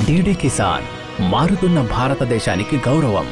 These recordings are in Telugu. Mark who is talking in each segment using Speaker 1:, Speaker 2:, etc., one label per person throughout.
Speaker 1: డీడీ కిసాన్ మారుతున్న భారతదేశానికి గౌరవం.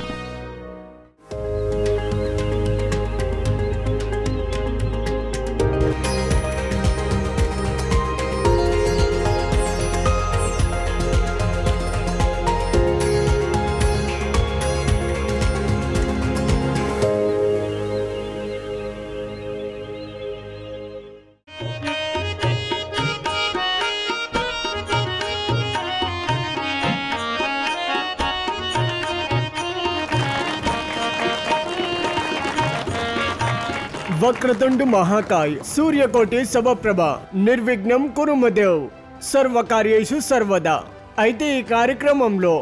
Speaker 2: వక్రతుండు మహాకాయ సూర్యకోటి సమప్రభ నిర్విఘ్నం కురుమదేవ్ సర్వకార్యేషు సర్వదా. అయితే ఈ కార్యక్రమంలో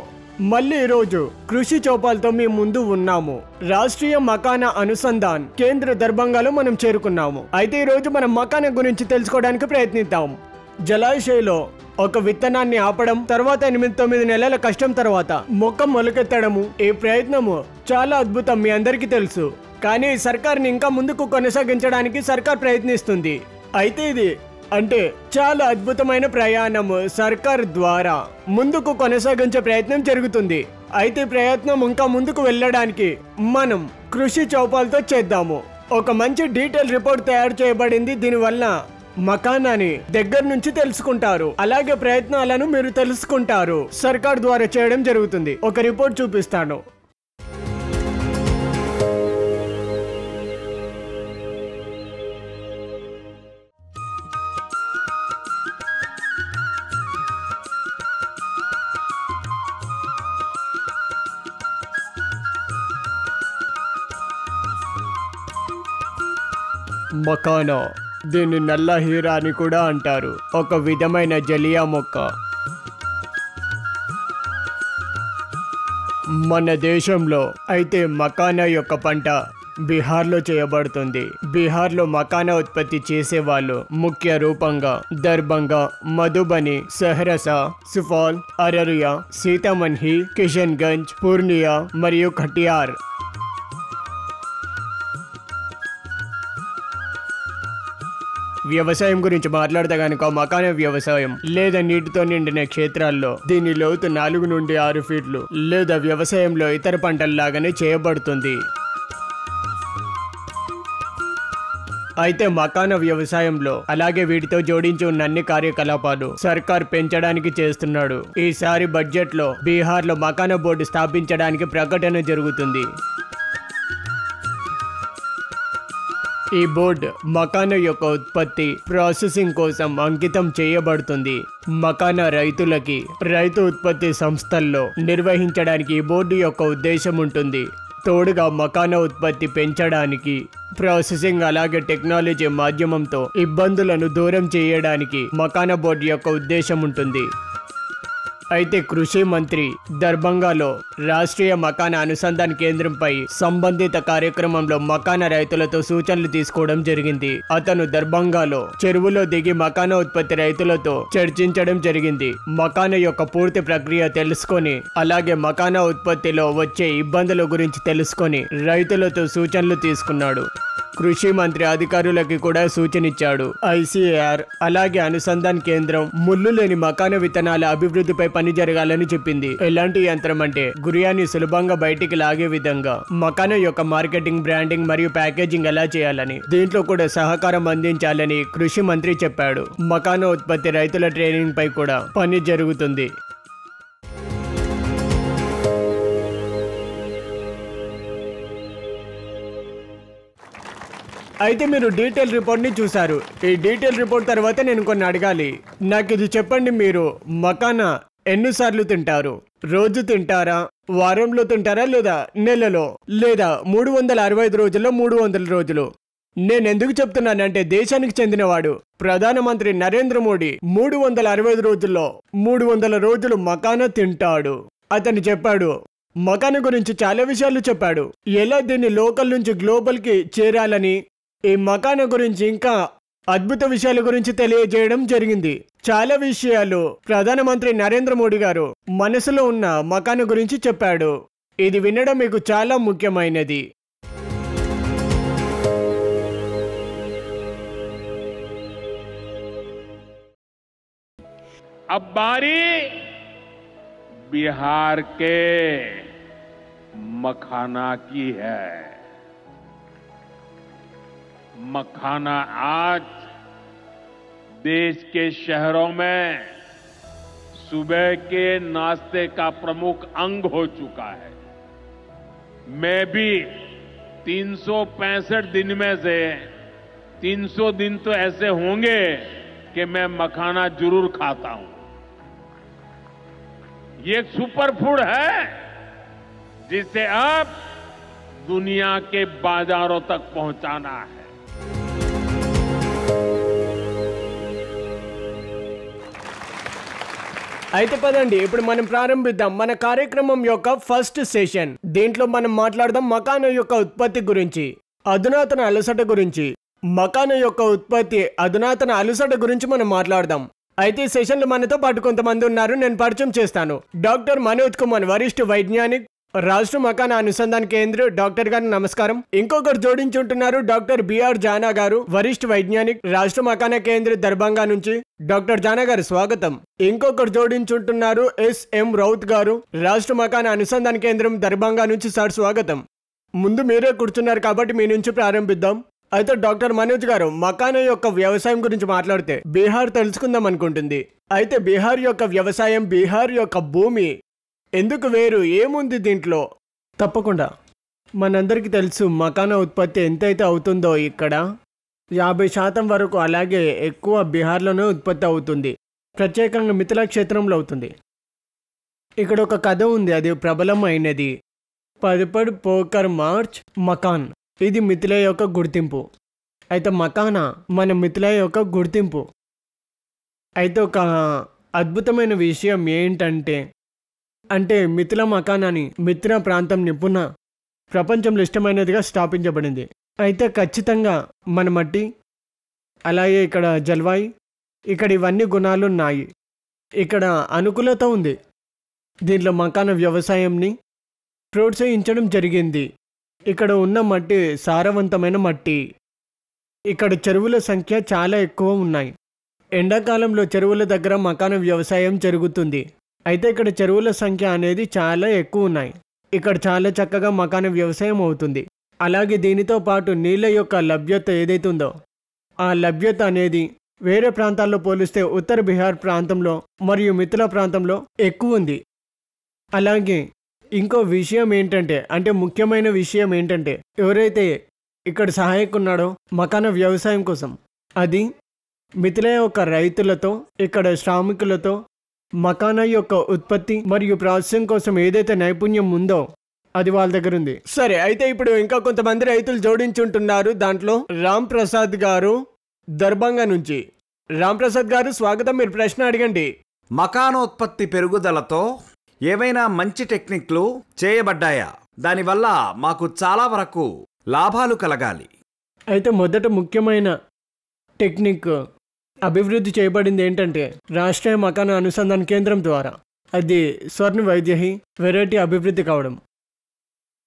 Speaker 2: మళ్ళీ ఈరోజు కృషి చౌపాలతో మీ ముందు ఉన్నాము. రాష్ట్రీయ మకానా అనుసంధాన్ కేంద్ర దర్భంగాలో మనం చేరుకున్నాము. అయితే ఈరోజు మనం మకానా గురించి తెలుసుకోవడానికి ప్రయత్నిద్దాం. జలాశయంలో ఒక విత్తనాన్ని ఆపడం, తర్వాత 8-9 నెలల కష్టం తర్వాత మొక్క మొలకెత్తడము. ఈ ప్రయత్నము చాలా అద్భుతం, మీ అందరికీ తెలుసు. కానీ సర్కార్ని ఇంకా ముందుకు కొనసాగించడానికి సర్కార్ ప్రయత్నిస్తుంది. అయితే ఇది అంటే చాలా అద్భుతమైన ప్రయాణము సర్కార్ ద్వారా ముందుకు కొనసాగించే ప్రయత్నం జరుగుతుంది. అయితే ప్రయత్నం ఇంకా ముందుకు వెళ్ళడానికి మనం కృషి చౌపాలతో చేద్దాము. ఒక మంచి డీటెయిల్ రిపోర్ట్ తయారు చేయబడింది. దీనివల్ల మకానాని దగ్గర నుంచి తెలుసుకుంటారు, అలాగే ప్రయత్నాలను మీరు తెలుసుకుంటారు. సర్కార్ ద్వారా చేయడం జరుగుతుంది. ఒక రిపోర్ట్ చూపిస్తాను. మకానా, దీన్ని నల్ల హీరా అని కూడా అంటారు. ఒక విధమైన జలియా మొక్క. మన దేశంలో అయితే మకానా యొక్క పంట బీహార్లో చేయబడుతుంది. బీహార్లో మకానా ఉత్పత్తి చేసేవాళ్ళు ముఖ్య రూపంగా దర్భంగా, మధుబని, సహరసా, సుపాల్, అరరియా, సీతామన్హి, కిషన్గంజ్, పూర్ణియా మరియు కటియార్. వ్యవసాయం గురించి మాట్లాడితే కనుక మకానా వ్యవసాయం లేదా నీటితో నిండిన క్షేత్రాల్లో దీని లోతు 4 నుండి 6 ఫీట్లు లేదా వ్యవసాయంలో ఇతర పంటల్లాగానే చేయబడుతుంది. అయితే మకానా వ్యవసాయంలో అలాగే వీటితో జోడించి ఉన్న అన్ని కార్యకలాపాలు సర్కార్ పెంచడానికి చేస్తున్నాడు. ఈసారి బడ్జెట్ లో బీహార్ లో మకానా బోర్డు స్థాపించడానికి ప్రకటన జరుగుతుంది. ఈ బోర్డు మకానా యొక్క ఉత్పత్తి ప్రాసెసింగ్ కోసం అంకితం చేయబడుతుంది. మకానా రైతులకి రైతు ఉత్పత్తి సంస్థల్లో నిర్వహించడానికి ఈ బోర్డు యొక్క ఉద్దేశం ఉంటుంది. తోడుగా మకానా ఉత్పత్తి పెంచడానికి, ప్రాసెసింగ్ అలాగే టెక్నాలజీ మాధ్యమంతో ఇబ్బందులను దూరం చేయడానికి మకానా బోర్డు యొక్క ఉద్దేశం ఉంటుంది. అయితే కృషి మంత్రి దర్భంగాలో రాష్ట్రీయ మకానా అనుసంధాన్ కేంద్రంపై సంబంధిత కార్యక్రమంలో మకానా రైతులతో సూచనలు తీసుకోవడం జరిగింది. అతను దర్భంగాలో చెరువులో దిగి మకానా ఉత్పత్తి రైతులతో చర్చించడం జరిగింది. మకానా యొక్క పూర్తి ప్రక్రియ తెలుసుకొని అలాగే మకానా ఉత్పత్తిలో వచ్చే ఇబ్బందుల గురించి తెలుసుకొని రైతులతో సూచనలు తీసుకున్నాడు. కృషి మంత్రి అధికారులకి కూడా సూచనిచ్చాడు. ఐసీఏఆర్ అలాగే అనుసంధాన్ కేంద్రం ముళ్ళు లేని మకానా విత్తనాల అభివృద్ధిపై పని జరగాలని చెప్పింది. ఎలాంటి యంత్రం అంటే గురియాని సులభంగా బయటికి లాగే విధంగా మకానా యొక్క మార్కెటింగ్, బ్రాండింగ్ మరియు ప్యాకేజింగ్ ఎలా చేయాలని, దీంట్లో కూడా సహకారం అందించాలని కృషి మంత్రి చెప్పాడు. మకానా ఉత్పత్తి రైతుల ట్రైనింగ్ పై కూడా పని జరుగుతుంది. అయితే మీరు డీటెయిల్ రిపోర్ట్ని చూశారు. ఈ డీటెయిల్ రిపోర్ట్ తర్వాత నేను కొన్ని అడగాలి. నాకు ఇది చెప్పండి, మీరు మకానా ఎన్నిసార్లు తింటారు? రోజు తింటారా, వారంలో తింటారా, లేదా నెలలో, లేదా 365 రోజుల్లో 300 రోజులు? నేను ఎందుకు చెప్తున్నానంటే దేశానికి చెందినవాడు ప్రధానమంత్రి నరేంద్ర మోడీ 365 రోజుల్లో 300 రోజులు మకానా తింటాడు. అతను చెప్పాడు. మకానా గురించి చాలా విషయాలు చెప్పాడు. ఎలా దీన్ని లోకల్ నుంచి గ్లోబల్ కి చేరాలని, ఈ మకానా గురించి ఇంకా అద్భుత విషయాల గురించి తెలియజేయడం జరిగింది. చాలా విషయాలు ప్రధానమంత్రి నరేంద్ర మోడీ గారు మనసులో ఉన్న మకానా గురించి చెప్పాడు. ఇది వినడం మీకు చాలా ముఖ్యమైనది.
Speaker 3: अब बारी बिहार के मखाना की है। मखाना आज देश के शहरों में सुबह के नाश्ते का प्रमुख अंग हो चुका है। मैं भी 365 दिन में से 300 दिन तो ऐसे होंगे कि मैं मखाना जरूर खाता हूं। ये एक सुपर फूड है जिसे अब दुनिया के बाजारों तक पहुंचाना है।
Speaker 2: అయితే పదండి ఇప్పుడు మనం ప్రారంభిద్దాం మన కార్యక్రమం యొక్క ఫస్ట్ సెషన్. దీంట్లో మనం మాట్లాడదాం మకానా యొక్క ఉత్పత్తి గురించి, అధునాతన అలసట గురించి. మకానా యొక్క ఉత్పత్తి, అధునాతన అలసట గురించి మనం మాట్లాడదాం. అయితే ఈ సెషన్లో మనతో పాటు కొంతమంది ఉన్నారు, నేను పరిచయం చేస్తాను. డాక్టర్ మనోజ్ కుమార్, వరిష్ఠ వైజ్ఞానిక్, రాష్ట్ర మకానా అనుసంధాన కేంద్ర. డాక్టర్ గారు నమస్కారం. ఇంకొకరు జోడించుంటున్నారు డాక్టర్ బిఆర్ జానా గారు, వరిష్ఠ వైజ్ఞానిక్, రాష్ట్ర మకానా కేంద్ర దర్భంగా నుంచి. డాక్టర్ జానా గారు స్వాగతం. ఇంకొకరు జోడించుంటున్నారు ఎస్ఎం రౌత్ గారు, రాష్ట్ర మకానా అనుసంధాన కేంద్రం దర్భంగా నుంచి. సార్ స్వాగతం. ముందు మీరే కూర్చున్నారు కాబట్టి మీ నుంచి ప్రారంభిద్దాం. అయితే డాక్టర్ మనోజ్ గారు, మకానా యొక్క వ్యవసాయం గురించి మాట్లాడితే బీహార్ తెలుసుకుందాం అనుకుంటుంది. అయితే బీహార్ యొక్క వ్యవసాయం, బీహార్ యొక్క భూమి ఎందుకు వేరు, ఏముంది దీంట్లో? తప్పకుండా మనందరికీ తెలుసు మకానా ఉత్పత్తి ఎంతైతే అవుతుందో ఇక్కడ 50% వరకు, అలాగే ఎక్కువ బీహార్లోనే ఉత్పత్తి అవుతుంది. ప్రత్యేకంగా మిథిలా క్షేత్రంలో అవుతుంది. ఇక్కడ ఒక కథ ఉంది, అది ప్రబలమైనది. పడిపడి పోకర్ మార్చ్ మకాన్. ఇది మిథిలా యొక్క గుర్తింపు. అయితే మకానా మన మిథిలా యొక్క గుర్తింపు. అయితే ఒక అద్భుతమైన విషయం ఏంటంటే మిథిలా మకానాని మిథిలా ప్రాంతం నిపుణ ప్రపంచంలో ఇష్టమైనదిగా స్థాపించబడింది. అయితే ఖచ్చితంగా మన మట్టి, అలాగే ఇక్కడ జల్వాయు, ఇక్కడ ఇవన్నీ గుణాలు ఉన్నాయి. ఇక్కడ అనుకూలత ఉంది. దీంట్లో మకానా వ్యవసాయంని ప్రోత్సహించడం జరిగింది. ఇక్కడ ఉన్న మట్టి సారవంతమైన మట్టి. ఇక్కడ చెరువుల సంఖ్య చాలా ఎక్కువ ఉన్నాయి. ఎండాకాలంలో చెరువుల దగ్గర మకానా వ్యవసాయం జరుగుతుంది. అయితే ఇక్కడ చెరువుల సంఖ్య అనేది చాలా ఎక్కువ ఉన్నాయి. ఇక్కడ చాలా చక్కగా మకానా వ్యవసాయం అవుతుంది. అలాగే దీనితో పాటు నీళ్ళ యొక్క లభ్యత ఏదైతే ఉందో ఆ లభ్యత అనేది వేరే ప్రాంతాల్లో పోలిస్తే ఉత్తర బీహార్ ప్రాంతంలో మరియు మిథిలా ప్రాంతంలో ఎక్కువ ఉంది. అలాగే ఇంకో విషయం ఏంటంటే, ముఖ్యమైన విషయం ఏంటంటే, ఎవరైతే ఇక్కడ సహాయకున్నాడో మకానా వ్యవసాయం కోసం, అది మిథిలా యొక్క రైతులతో, ఇక్కడ శ్రామికులతో మకానా యొక్క ఉత్పత్తి మరియు ప్రాసెసింగ్ కోసం ఏదైతే నైపుణ్యం ఉందో అది వాళ్ళ దగ్గర ఉంది. సరే, అయితే ఇప్పుడు ఇంకా కొంతమంది రైతులు జోడించుంటున్నారు. దాంట్లో రామ్ ప్రసాద్ గారు దర్భంగా నుంచి. రామ్ ప్రసాద్ గారు స్వాగతం. మీరు ప్రశ్న అడగండి.
Speaker 4: మకానోత్పత్తి పెరుగుదలతో ఏవైనా మంచి టెక్నిక్లు చేయబడ్డాయా? దానివల్ల మాకు చాలా వరకు లాభాలు కలగాలి.
Speaker 2: అయితే మొదట ముఖ్యమైన టెక్నిక్ అభివృద్ధి చేయబడింది ఏంటంటే రాష్ట్రీయ మకానా అనుసంధాన కేంద్రం ద్వారా. అది స్వర్ణ వైద్యహి వెరైటీ అభివృద్ధి కావడం.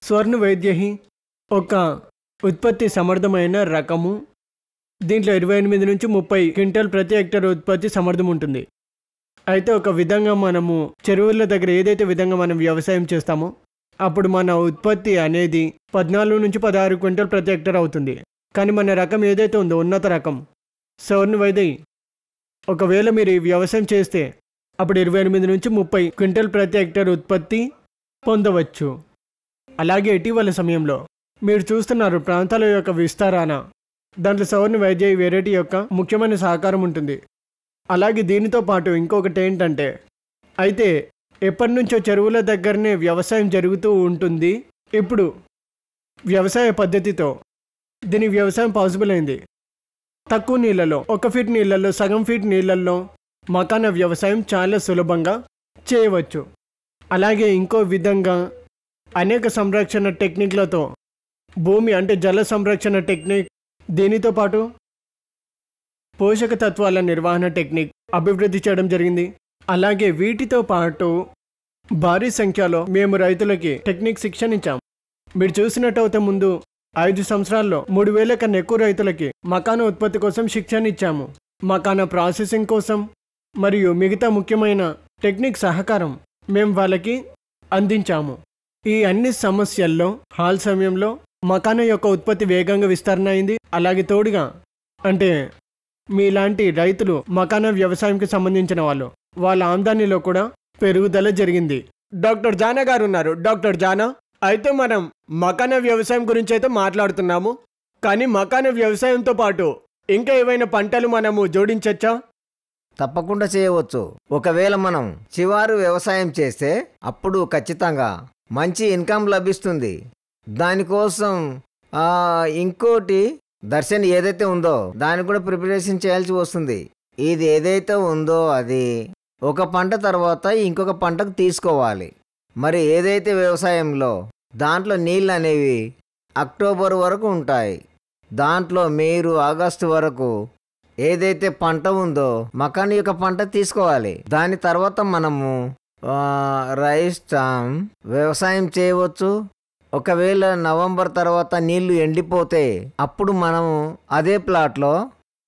Speaker 2: స్వర్ణ వైద్యహి ఒక ఉత్పత్తి సమర్థమైన రకము. దీంట్లో 28 నుంచి 30 క్వింటల్ ప్రతి హెక్టర్ ఉత్పత్తి సమర్థం ఉంటుంది. అయితే ఒక విధంగా మనము చెరువుల దగ్గర ఏదైతే విధంగా మనం వ్యవసాయం చేస్తామో అప్పుడు మన ఉత్పత్తి అనేది 14 నుంచి 16 క్వింటల్ ప్రతి హెక్టర్ అవుతుంది. కానీ మన రకం ఏదైతే ఉందో ఉన్నత రకం స్వర్ణ వైద్య, ఒకవేళ మీరు ఈ వ్యవసాయం చేస్తే అప్పుడు 28 నుంచి 30 క్వింటల్ ప్రతి హెక్టర్ ఉత్పత్తి పొందవచ్చు. అలాగే ఇటీవల సమయంలో మీరు చూస్తున్నారు ప్రాంతాల యొక్క విస్తరణ. దాంట్లో స్వర్ణ వైద్య వెరైటీ యొక్క ముఖ్యమైన సహకారం ఉంటుంది. అలాగే దీనితో పాటు ఇంకొకటి ఏంటంటే, అయితే ఎప్పటి నుంచో చెరువుల దగ్గరనే వ్యవసాయం జరుగుతూ ఉంటుంది. ఇప్పుడు వ్యవసాయ పద్ధతితో దీని వ్యవసాయం పాసిబుల్ అయింది. తక్కువ నీళ్ళలో, 1 ఫీట్ నీళ్ళల్లో, సగం ఫీట్ నీళ్ళల్లో మకానా వ్యవసాయం చాలా సులభంగా చేయవచ్చు. అలాగే ఇంకో విధంగా అనేక సంరక్షణ టెక్నిక్లతో భూమి జల సంరక్షణ టెక్నిక్, దీనితో పాటు పోషక తత్వాల నిర్వహణ టెక్నిక్ అభివృద్ధి చేయడం జరిగింది. అలాగే వీటితో పాటు భారీ సంఖ్యలో మేము రైతులకి టెక్నిక్ శిక్షణ ఇచ్చాం. మీరు చూసినట్టయితే ముందు 5 సంవత్సరాల్లో 3000 కన్నా ఎక్కువ రైతులకి మకానా ఉత్పత్తి కోసం శిక్షణ ఇచ్చాము. మకానా ప్రాసెసింగ్ కోసం మరియు మిగతా ముఖ్యమైన టెక్నిక్ సహకారం మేము వాళ్ళకి అందించాము. ఈ అన్ని సమస్యల్లో హాల్ సమయంలో మకానా యొక్క ఉత్పత్తి వేగంగా విస్తరణ అయింది. అలాగే తోడుగా అంటే మీలాంటి రైతులు మకానా వ్యవసాయంకి సంబంధించిన వాళ్ళు, వాళ్ళ ఆమ్దానిలో కూడా పెరుగుదల జరిగింది. డాక్టర్ జానా గారు ఉన్నారు. డాక్టర్ జానా, అయితే మనం మకానా వ్యవసాయం గురించి అయితే మాట్లాడుతున్నాము, కానీ మకానా వ్యవసాయంతో పాటు ఇంకా ఏవైనా పంటలు మనము జోడించచ్చా?
Speaker 5: తప్పకుండా చేయవచ్చు. ఒకవేళ మనం చివరి వ్యవసాయం చేస్తే అప్పుడు ఖచ్చితంగా మంచి ఇన్కమ్ లభిస్తుంది. దానికోసం ఇంకోటి దర్శన్ ఏదైతే ఉందో దాన్ని కూడా ప్రిపరేషన్ చేయాల్సి వస్తుంది. ఇది ఏదైతే ఉందో అది ఒక పంట తర్వాత ఇంకొక పంటకు తీసుకోవాలి. మరి ఏదైతే వ్యవసాయంలో దాంట్లో నీళ్ళు అనేవి అక్టోబర్ వరకు ఉంటాయి. దాంట్లో మీరు ఆగస్టు వరకు ఏదైతే పంట ఉందో మకాన్ యొక్క పంట తీసుకోవాలి. దాని తర్వాత మనము రైస్ వ్యవసాయం చేయవచ్చు. ఒకవేళ నవంబర్ తర్వాత నీళ్లు ఎండిపోతే అప్పుడు మనము అదే ప్లాట్లో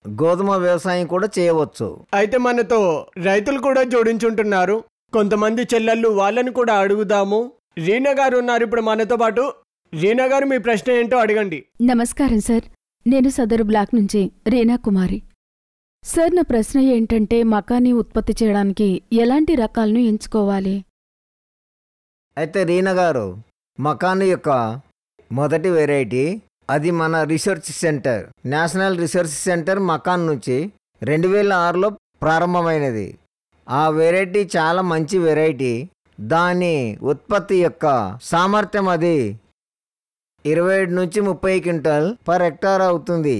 Speaker 5: గోధుమ వ్యవసాయం కూడా చేయవచ్చు.
Speaker 2: అయితే మనతో రైతులు కూడా జోడించుంటున్నారు కొంతమంది చెల్లెళ్ళు, వాళ్ళని కూడా అడుగుదాము. రీనా గారు ఉన్నారు ఇప్పుడు మనతో పాటు. రీనా గారు, మీ ప్రశ్న ఏంటో అడగండి.
Speaker 6: నమస్కారం సార్, నేను సదరు బ్లాక్ నుంచి రీనా కుమారి. సార్, నా ప్రశ్న ఏంటంటే మకాని ఉత్పత్తి చేయడానికి ఎలాంటి రకాలను ఎంచుకోవాలి?
Speaker 5: అయితే రీనా గారు, మకాను యొక్క మొదటి వెరైటీ అది మన research centre, national research centre మకాన్ నుంచి 2006లో ప్రారంభమైనది. ఆ వెరైటీ చాలా మంచి వెరైటీ. దాని ఉత్పత్తి యొక్క సామర్థ్యం అది 27 నుంచి 30 క్వింటల్ పర్ హెక్టార్ అవుతుంది.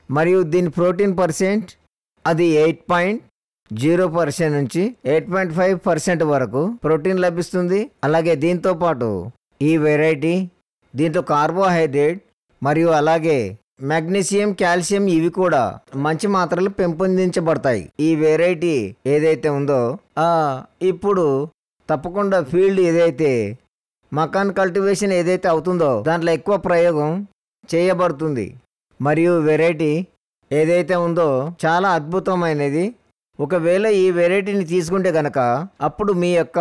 Speaker 5: మరియు దీని ప్రోటీన్ పర్సెంట్ అది 8.0% నుంచి 8.5% వరకు ప్రోటీన్ లభిస్తుంది. అలాగే దీంతో పాటు ఈ వెరైటీ దీంతో కార్బోహైడ్రేట్ మరియు అలాగే మెగ్నీషియం, కాల్షియం ఇవి కూడా మంచి మాత్రలు పెంపొందించబడతాయి. ఈ వెరైటీ ఏదైతే ఉందో ఇప్పుడు తప్పకుండా ఫీల్డ్ ఏదైతే మకాన్ కల్టివేషన్ ఏదైతే అవుతుందో దాంట్లో ఎక్కువ ప్రయోగం చేయబడుతుంది. మరియు వెరైటీ ఏదైతే ఉందో చాలా అద్భుతమైనది. ఒకవేళ ఈ వెరైటీని తీసుకుంటే కనుక అప్పుడు మీ యొక్క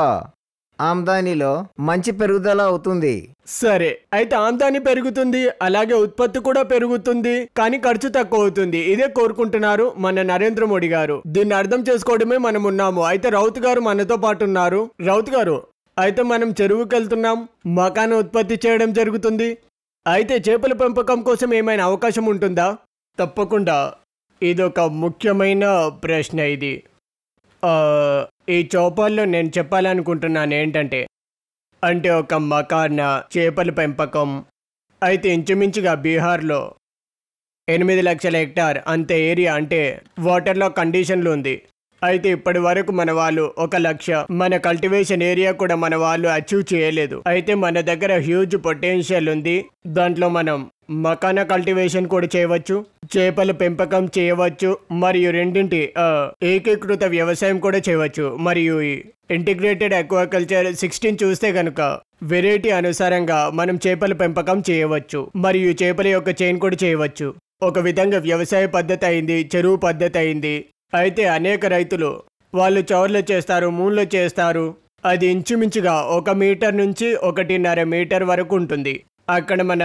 Speaker 5: ఆమ్దానిలో మంచి పెరుగుదల అవుతుంది.
Speaker 2: సరే, అయితే ఆమ్దాని పెరుగుతుంది, అలాగే ఉత్పత్తి కూడా పెరుగుతుంది, కానీ ఖర్చు తక్కువ అవుతుంది. ఇదే కోరుకుంటున్నారు మన నరేంద్ర మోడీ గారు. దీన్ని అర్థం చేసుకోవడమే మనం ఉన్నాము. అయితే రౌత్ గారు మనతో పాటు ఉన్నారు. రౌత్ గారు, అయితే మనం చెరువుకి వెళ్తున్నాం, మకాను ఉత్పత్తి చేయడం జరుగుతుంది. అయితే చేపల పెంపకం కోసం ఏమైనా అవకాశం ఉంటుందా? తప్పకుండా. ఇదొక ముఖ్యమైన ప్రశ్న. ఇది ఈ చౌపాల్లో నేను చెప్పాలనుకుంటున్నాను ఏంటంటే, అంటే ఒక మకానా చేపల పెంపకం అయితే ఇంచుమించుగా బీహార్లో 8 లక్షల హెక్టార్ అంతే ఏరియా అంటే వాటర్లో కండిషన్లు ఉంది. అయితే ఇప్పటి వరకు మన వాళ్ళు 1 లక్ష మన కల్టివేషన్ ఏరియా కూడా మన వాళ్ళు అచీవ్ చేయలేదు. అయితే మన దగ్గర హ్యూజ్ పొటెన్షియల్ ఉంది. దాంట్లో మనం మకానా కల్టివేషన్ కూడా చేయవచ్చు, చేపల పెంపకం చేయవచ్చు, మరియు రెండింటి ఏకీకృత వ్యవసాయం కూడా చేయవచ్చు. మరియు ఇంటిగ్రేటెడ్ అక్వాకల్చర్ 16 చూస్తే కనుక వెరైటీ అనుసారంగా మనం చేపల పెంపకం చేయవచ్చు, మరియు చేపల యొక్క చైన్ కూడా చేయవచ్చు. ఒక విధంగా వ్యవసాయ పద్ధతి అయింది, చెరువు పద్ధతి అయింది. అయితే అనేక రైతులు వాళ్ళు చౌర్లో చేస్తారు, మూన్లో చేస్తారు. అది ఇంచుమించుగా 1 మీటర్ నుంచి 1.5 మీటర్ వరకు ఉంటుంది. అక్కడ మన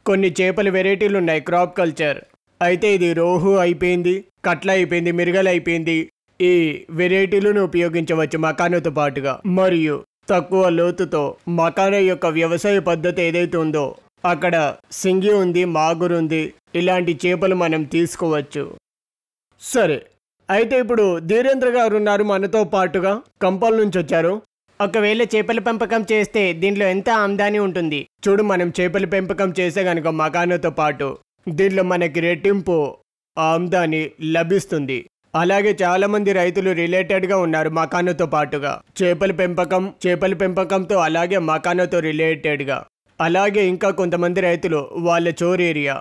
Speaker 2: కొన్ని చేపల వెరైటీలు ఉన్నాయి, క్రాప్ కల్చర్. అయితే ఇది రోహు అయిపోయింది, కట్ల అయిపోయింది, మిరగలు అయిపోయింది. ఈ వెరైటీలను ఉపయోగించవచ్చు మకానాతో పాటుగా. మరియు తక్కువ లోతుతో మకానా యొక్క వ్యవసాయ పద్ధతి ఏదైతే ఉందో అక్కడ సింగి ఉంది, మాగురు ఉంది, ఇలాంటి చేపలు మనం తీసుకోవచ్చు. సరే, అయితే ఇప్పుడు ధీరేంద్ర గారు ఉన్నారు మనతో పాటుగా, కంపాల్ నుంచి వచ్చారు. ఒకవేళ చేపల పెంపకం చేస్తే దీంట్లో ఎంత ఆమ్దాని ఉంటుంది? చూడు, మనం చేపల పెంపకం చేస్తే కనుక మకానాతో పాటు దీంట్లో మనకి రెట్టింపు ఆమ్దాని లభిస్తుంది. అలాగే చాలా మంది రైతులు రిలేటెడ్గా ఉన్నారు మకానాతో పాటుగా. చేపల పెంపకంతో అలాగే మకానాతో రిలేటెడ్గా. అలాగే ఇంకా కొంతమంది రైతులు వాళ్ళ చోర్ ఏరియా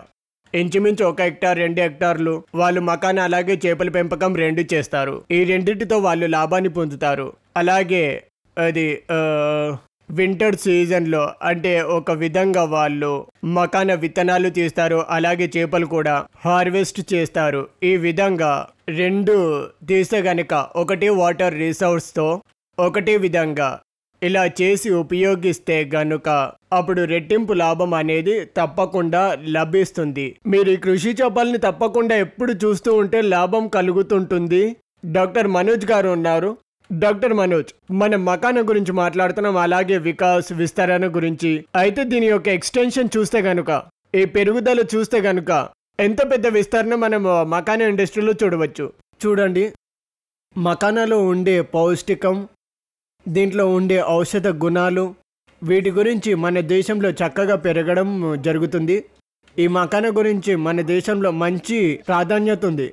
Speaker 2: ఇంచుమించు 1 హెక్టార్ 2 హెక్టార్లు వాళ్ళు మకానా అలాగే చేపల పెంపకం 2 చేస్తారు. ఈ రెండింటితో వాళ్ళు లాభాన్ని పొందుతారు. అలాగే అది వింటర్ సీజన్లో అంటే ఒక విధంగా వాళ్ళు మకానా విత్తనాలు తీస్తారు, అలాగే చేపలు కూడా హార్వెస్ట్ చేస్తారు. ఈ విధంగా 2 తీస్తే గనక ఒకటి వాటర్ రిసోర్స్తో ఒకటే విధంగా ఇలా చేసి ఉపయోగిస్తే గనుక అప్పుడు రెట్టింపు లాభం అనేది తప్పకుండా లభిస్తుంది. మీరు ఈ కృషి చేపల్ని తప్పకుండా ఎప్పుడు చూస్తూ ఉంటే లాభం కలుగుతుంటుంది. డాక్టర్ మనోజ్ గారు ఉన్నారు. డాక్టర్ మనోజ్, మనం మకానా గురించి మాట్లాడుతున్నాం, అలాగే వికాస్ విస్తరణ గురించి. అయితే దీని యొక్క ఎక్స్టెన్షన్ చూస్తే గనుక, ఈ పెరుగుదల చూస్తే గనుక ఎంత పెద్ద విస్తరణ మనం మకానా ఇండస్ట్రీలో చూడవచ్చు. చూడండి, మకానాలో ఉండే పౌష్టికం, దీంట్లో ఉండే ఔషధ గుణాలు, వీటి గురించి మన దేశంలో చక్కగా పెరగడం జరుగుతుంది. ఈ మకానా గురించి మన దేశంలో మంచి ప్రాధాన్యత ఉంది.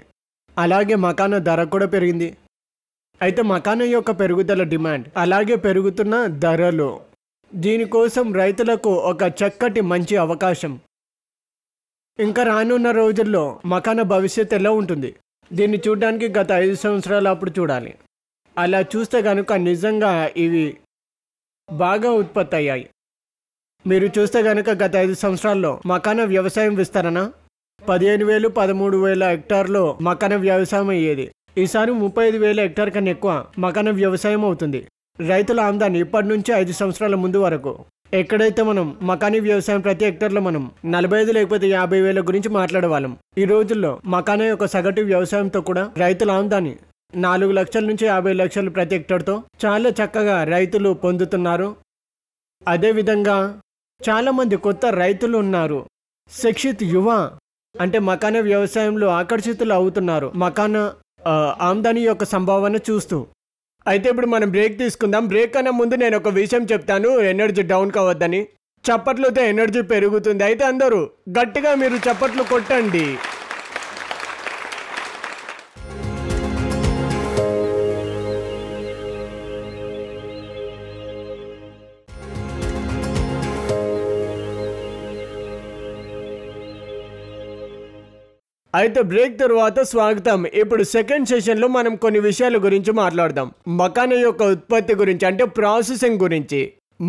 Speaker 2: అలాగే మకానా ధర కూడా పెరిగింది. అయితే మకానా యొక్క పెరుగుదల డిమాండ్, అలాగే పెరుగుతున్న ధరలు, దీనికోసం రైతులకు ఒక చక్కటి మంచి అవకాశం. ఇంకా రానున్న రోజుల్లో మకానా భవిష్యత్తు ఎలా ఉంటుంది దీన్ని చూడడానికి గత 5 సంవత్సరాలు అప్పుడు చూడాలి. అలా చూస్తే కనుక నిజంగా ఇవి బాగా ఉత్పత్తి అయ్యాయి. మీరు చూస్తే కనుక గత 5 సంవత్సరాల్లో మకానా వ్యవసాయం విస్తరణ 15,000 13,000 హెక్టార్లో మకానా వ్యవసాయం అయ్యేది. ఈసారి 35,000 హెక్టార్ కన్నా ఎక్కువ మకానా వ్యవసాయం అవుతుంది. రైతుల ఆమ్దాని ఇప్పటి నుంచి 5 సంవత్సరాల ముందు వరకు ఎక్కడైతే మనం మకానీ వ్యవసాయం ప్రతి హెక్టార్లో మనం 45 లేకపోతే 50,000 గురించి మాట్లాడేవాళ్ళం. ఈ రోజుల్లో మకానా యొక్క సగటు వ్యవసాయంతో కూడా రైతుల ఆమ్దాని 4 లక్షల నుంచి 50 లక్షలు ప్రతి హెక్టార్తో చాలా చక్కగా రైతులు పొందుతున్నారు. అదేవిధంగా చాలామంది కొత్త రైతులు ఉన్నారు. శిక్షిత్ యువ అంటే మకానా వ్యవసాయంలో ఆకర్షితులు అవుతున్నారు మకానా ఆమ్దాని యొక్క సంభావన చూస్తూ. అయితే ఇప్పుడు మనం బ్రేక్ తీసుకుందాం. బ్రేక్ కన్నా ముందు నేను ఒక విషయం చెప్తాను, ఎనర్జీ డౌన్ కావద్దని. చప్పట్లతో ఎనర్జీ పెరుగుతుంది. అయితే అందరూ గట్టిగా మీరు చప్పట్లు కొట్టండి. అయితే బ్రేక్ తర్వాత స్వాగతం. ఇప్పుడు సెకండ్ సెషన్లో మనం కొన్ని విషయాల గురించి మాట్లాడదాం. మకానా యొక్క ఉత్పత్తి గురించి, అంటే ప్రాసెసింగ్ గురించి,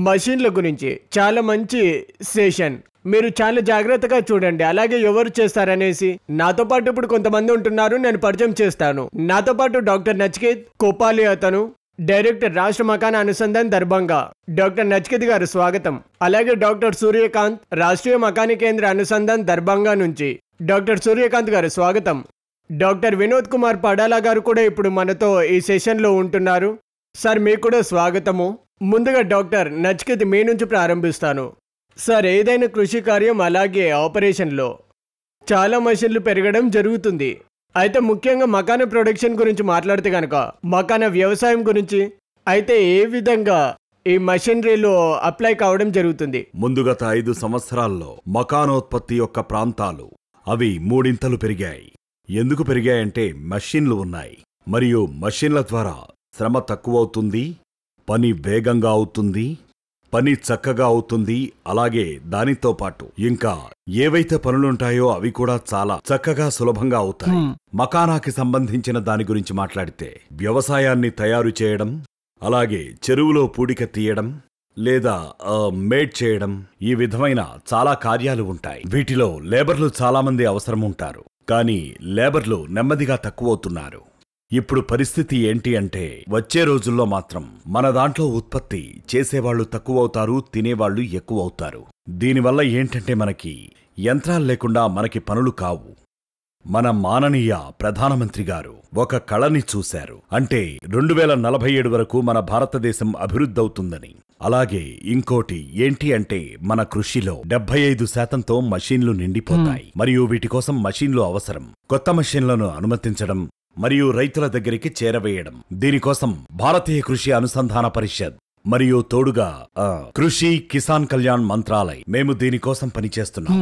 Speaker 2: మషిన్ల గురించి. చాలా మంచి సెషన్, మీరు చాలా జాగ్రత్తగా చూడండి. అలాగే ఎవరు చేస్తారనేసి నాతో పాటు ఇప్పుడు కొంతమంది ఉంటున్నారు, నేను పరిచయం చేస్తాను. నాతో పాటు డాక్టర్ నచికేత్ కోపాలి, అతను డైరెక్టర్ రాష్ట్ర మకానా అనుసంధాన్ దర్భంగా. డాక్టర్ నచికేత్ గారు స్వాగతం. అలాగే డాక్టర్ సూర్యకాంత్, రాష్ట్రీయ మకానీ కేంద్ర అనుసంధాన్ దర్భంగా నుంచి. డాక్టర్ సూర్యకాంత్ గారు స్వాగతం. డాక్టర్ వినోద్ కుమార్ పడాలా గారు కూడా ఇప్పుడు మనతో ఈ సెషన్లో ఉంటున్నారు. సార్ మీకు కూడా స్వాగతము. ముందుగా డాక్టర్ నచికేత్ మీ నుంచి ప్రారంభిస్తాను. సార్, ఏదైనా కృషి కార్యం అలాగే ఆపరేషన్లో చాలా మెషిన్లు పెరగడం జరుగుతుంది. అయితే ముఖ్యంగా మకానా ప్రొడక్షన్ గురించి మాట్లాడితే కనుక మకానా వ్యవసాయం గురించి అయితే ఏ విధంగా ఈ మెషినరీలో అప్లై కావడం జరుగుతుంది?
Speaker 4: ముందు గత 5 సంవత్సరాల్లో మకానోత్పత్తి యొక్క ప్రాంతాలు అవి 3 పెరిగాయి. ఎందుకు పెరిగాయంటే మషిన్లు ఉన్నాయి, మరియు మషిన్ల ద్వారా శ్రమ తక్కువవుతుంది, పని వేగంగా అవుతుంది, పని చక్కగా అవుతుంది. అలాగే దానితో పాటు ఇంకా ఏవైతే పనులుంటాయో అవి కూడా చాలా చక్కగా సులభంగా అవుతాయి. మకానాకి సంబంధించిన దాని గురించి మాట్లాడితే వ్యవసాయాన్ని తయారు చేయడం, అలాగే చెరువులో పూడిక తీయడం లేదా మేడ్ చేయడం, ఈ విధమైన చాలా కార్యాలు ఉంటాయి. వీటిలో లేబర్లు చాలామంది అవసరం ఉంటారు, కానీ లేబర్లు నెమ్మదిగా తక్కువవుతున్నారు. ఇప్పుడు పరిస్థితి ఏంటి అంటే వచ్చే రోజుల్లో మాత్రం మన దాంట్లో ఉత్పత్తి చేసేవాళ్లు తక్కువవుతారు, తినేవాళ్లు ఎక్కువవుతారు. దీనివల్ల ఏంటంటే మనకి యంత్రాలు లేకుండా మనకి పనులు కావు. మన మాననీయ ప్రధానమంత్రి గారు ఒక కళని చూశారు, అంటే 2047 వరకు మన భారతదేశం అభివృద్ధవుతుందని. అలాగే ఇంకోటి ఏంటి అంటే మన కృషిలో 75%తో మషీన్లు నిండిపోతాయి, మరియు వీటి కోసం మషీన్లు అవసరం. కొత్త మషీన్లను అనుమతించడం మరియు రైతుల దగ్గరికి చేరవేయడం, దీనికోసం భారతీయ కృషి అనుసంధాన పరిషత్ మరియు తోడుగా కృషి కిసాన్ కళ్యాణ్ మంత్రాలయ్ మేము దీనికోసం పనిచేస్తున్నాం.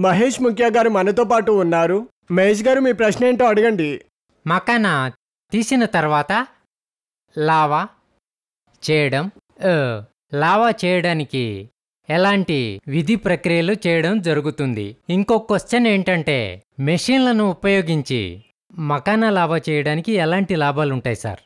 Speaker 2: మహేష్ ముఖ్య గారు మనతో పాటు ఉన్నారు. మహేష్ గారు, మీ ప్రశ్న ఏంటో అడగండి.
Speaker 7: మకానా తీసిన తర్వాత లావా చేయడం, లావా చేయడానికి ఎలాంటి విధి ప్రక్రియలు చేయడం జరుగుతుంది? ఇంకో క్వశ్చన్ ఏంటంటే మెషిన్లను ఉపయోగించి మకానా లావా చేయడానికి ఎలాంటి లాభాలుంటాయి సార్?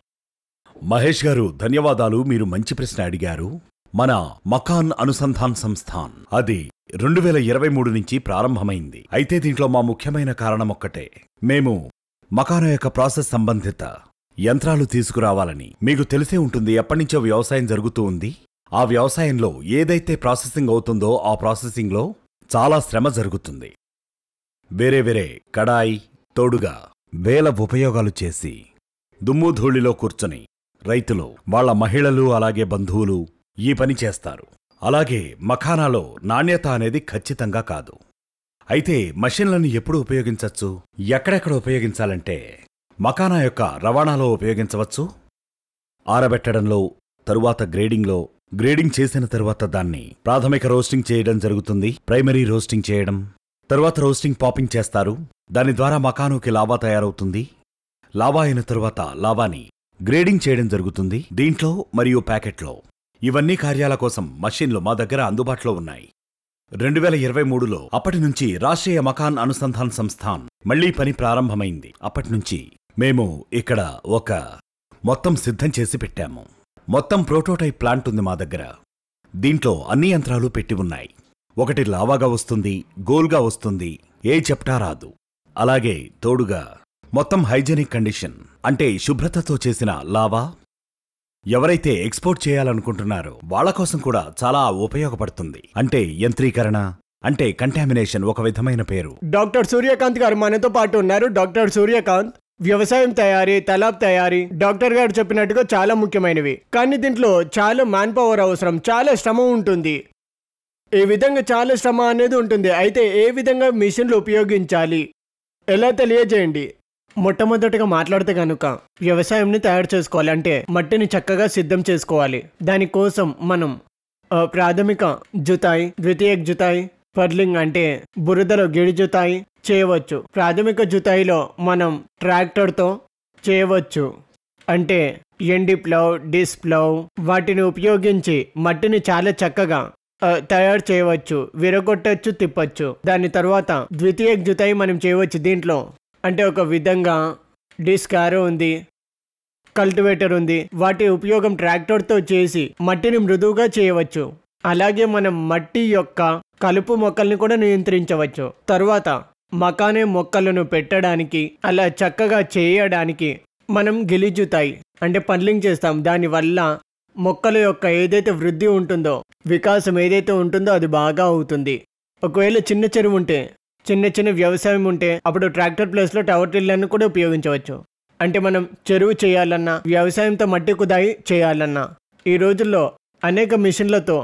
Speaker 4: మహేష్ గారు, ధన్యవాదాలు. మీరు మంచి ప్రశ్న అడిగారు. మన మకాన్ అనుసంధాన్ సంస్థాన్ అది 2023 నుంచి ప్రారంభమైంది. అయితే దీంట్లో మా ముఖ్యమైన కారణం ఒక్కటే, మేము మకానా యొక్క ప్రాసెస్ సంబంధిత యంత్రాలు తీసుకురావాలని మీకు తెలిసే ఉంటుంది. ఎప్పటినుంచో వ్యవసాయం జరుగుతూ ఉంది. ఆ వ్యవసాయంలో ఏదైతే ప్రాసెసింగ్ అవుతుందో ఆ ప్రాసెసింగ్లో చాలా శ్రమ జరుగుతుంది. వేరే వేరే కడాయి తోడుగా వేల ఉపయోగాలు చేసి దుమ్ము ధూళిలో కూర్చొని రైతులు, వాళ్ళ మహిళలు, అలాగే బంధువులు ఈ పని చేస్తారు. అలాగే మఖానాలో నాణ్యత అనేది ఖచ్చితంగా కాదు. అయితే మషిన్లను ఎప్పుడు ఉపయోగించవచ్చు, ఎక్కడెక్కడ ఉపయోగించాలంటే మఖానా యొక్క రవాణాలో ఉపయోగించవచ్చు, ఆరబెట్టడంలో, తరువాత గ్రేడింగ్ చేసిన తరువాత దాన్ని ప్రాథమిక రోస్టింగ్ చేయడం జరుగుతుంది. ప్రైమరీ రోస్టింగ్ చేయడం, తరువాత రోస్టింగ్ పాపింగ్ చేస్తారు. దాని ద్వారా మఖానుకి లావా తయారవుతుంది. లావా అయిన తరువాత లావాని గ్రేడింగ్ చేయడం జరుగుతుంది దీంట్లో మరియు ప్యాకెట్లో. ఇవన్నీ కార్యాల కోసం మషిన్లు మా దగ్గర అందుబాటులో ఉన్నాయి. 2023లో అప్పటి నుంచి రాష్ట్రీయ మకాన్ అనుసంధాన్ సంస్థాన్ మళ్లీ పని ప్రారంభమైంది. అప్పటినుంచి మేము ఇక్కడ ఒక మొత్తం సిద్ధం చేసి పెట్టాము. మొత్తం ప్రోటోటైప్ ప్లాంట్ ఉంది మా దగ్గర. దీంట్లో అన్ని యంత్రాలు పెట్టి ఉన్నాయి. ఒకటి లావాగా వస్తుంది, గోల్గా వస్తుంది, ఏ చెప్టా రాదు. అలాగే తోడుగా మొత్తం హైజెనిక్ కండిషన్ అంటే శుభ్రతతో చేసిన లావా ఎవరైతే ఎక్స్పోర్ట్ చేయాలనుకుంటున్నారో వాళ్ల కోసం కూడా చాలా ఉపయోగపడుతుంది. అంటే యంత్రీకరణ అంటే కంటామినేషన్ ఒక విధమైన పేరు.
Speaker 2: డాక్టర్ సూర్యకాంత్ గారు మనతో పాటు ఉన్నారు. డాక్టర్ సూర్యకాంత్, వ్యవసాయం తయారీ, తలాబ్ తయారీ డాక్టర్ గారు చెప్పినట్టుగా చాలా ముఖ్యమైనవి. కానీ దీంట్లో చాలా మ్యాన్ పవర్ అవసరం, చాలా శ్రమ ఉంటుంది. ఈ విధంగా చాలా శ్రమ అనేది ఉంటుంది. అయితే ఏ విధంగా మిషన్లు ఉపయోగించాలి ఎలా తెలియజేయండి. మొట్టమొదటిగా మాట్లాడితే కనుక వ్యవసాయంని తయారు చేసుకోవాలి అంటే మట్టిని చక్కగా సిద్ధం చేసుకోవాలి. దానికోసం మనం ప్రాథమిక జుతాయి, ద్వితీయ జుతాయి, పర్లింగ్ అంటే బురదలో గిడి జుతాయి చేయవచ్చు. ప్రాథమిక జుతాయిలో మనం ట్రాక్టర్తో చేయవచ్చు. అంటే ఎండి ప్లవ్, డిస్ ప్లవ్ వాటిని ఉపయోగించి మట్టిని చాలా చక్కగా తయారు చేయవచ్చు, విరగొట్టచ్చు, తిప్పచ్చు. దాని తర్వాత ద్వితీయ జుతాయి మనం చేయవచ్చు. దీంట్లో అంటే ఒక విధంగా డిస్కారో ఉంది, కల్టివేటర్ ఉంది. వాటి ఉపయోగం ట్రాక్టర్తో చేసి మట్టిని మృదువుగా చేయవచ్చు. అలాగే మనం మట్టి యొక్క కలుపు మొక్కల్ని కూడా నియంత్రించవచ్చు. తరువాత మకానే మొక్కలను పెట్టడానికి అలా చక్కగా చేయడానికి మనం గిలిజుతాయి అంటే పన్లింగ్ చేస్తాం. దానివల్ల మొక్కల యొక్క ఏదైతే వృద్ధి ఉంటుందో, వికాసం ఏదైతే ఉంటుందో అది బాగా అవుతుంది. ఒకవేళ చిన్న చెరువు ఉంటే, చిన్న వ్యవసాయం ఉంటే అప్పుడు ట్రాక్టర్ ప్లేస్లో టవర్ టిల్లర్ను కూడా ఉపయోగించవచ్చు. అంటే మనం చెరువు చేయాలన్నా, వ్యవసాయంతో మట్టి కుదాయి చేయాలన్నా ఈ రోజుల్లో అనేక మిషన్లతో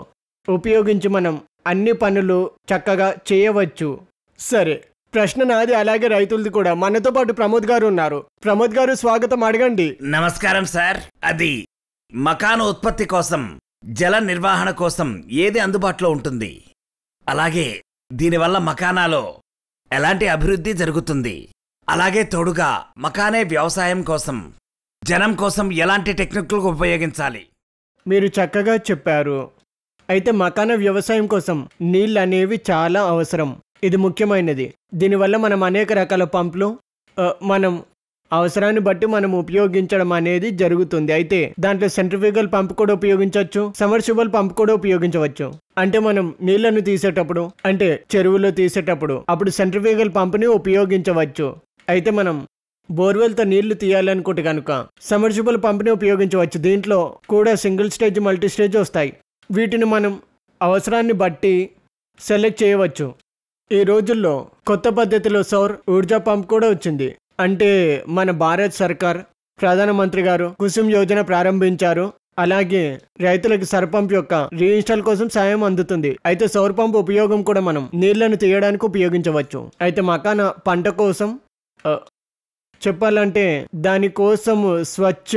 Speaker 2: ఉపయోగించి మనం అన్ని పనులు చక్కగా చేయవచ్చు. సరే, ప్రశ్న నాది అలాగే రైతులది కూడా. మనతో పాటు ప్రమోద్ గారు ఉన్నారు. ప్రమోద్ గారు స్వాగతం, అడగండి.
Speaker 1: నమస్కారం సార్. అది మకాను ఉత్పత్తి కోసం, జల నిర్వహణ కోసం ఏది అందుబాటులో ఉంటుంది, అలాగే దీనివల్ల మకానాలో ఎలాంటి అభివృద్ధి జరుగుతుంది, అలాగే తోడుగా మకానే వ్యవసాయం కోసం, జనం కోసం ఎలాంటి టెక్నిక్లు ఉపయోగించాలి.
Speaker 2: మీరు చక్కగా చెప్పారు. అయితే మకాన వ్యవసాయం కోసం నీళ్ళు అనేవి చాలా అవసరం. ఇది ముఖ్యమైనది. దీనివల్ల మనం అనేక రకాల పంపులు మనం అవసరాన్ని బట్టి మనం ఉపయోగించడం అనేది జరుగుతుంది. అయితే దాంట్లో సెంట్రిఫ్యూగల్ పంప్ కూడా ఉపయోగించవచ్చు, సమ్మర్సిబుల్ పంప్ కూడా ఉపయోగించవచ్చు. అంటే మనం నీళ్లను తీసేటప్పుడు, అంటే చెరువులో తీసేటప్పుడు అప్పుడు సెంట్రిఫ్యూగల్ పంప్ని ఉపయోగించవచ్చు. అయితే మనం బోర్వెల్తో నీళ్లు తీయాలనుకుంటే కనుక సమ్మర్సిబుల్ పంప్ని ఉపయోగించవచ్చు. దీంట్లో కూడా సింగిల్ స్టేజ్, మల్టీ స్టేజ్ వస్తాయి. వీటిని మనం అవసరాన్ని బట్టి సెలెక్ట్ చేయవచ్చు. ఈ రోజుల్లో కొత్త పద్ధతిలో సౌర్ ఊర్జా పంప్ కూడా వచ్చింది. అంటే మన భారత్ సర్కార్ ప్రధానమంత్రి గారు కుసుమ్ యోజన ప్రారంభించారు. అలాగే రైతులకు సర్ పంప్ యొక్క రీఇన్స్టాల్ కోసం సాయం అందుతుంది. అయితే సౌర్ పంప్ ఉపయోగం కూడా మనం నీళ్లను తీయడానికి ఉపయోగించవచ్చు. అయితే మకాన పంట కోసం చెప్పాలంటే దానికోసం స్వచ్ఛ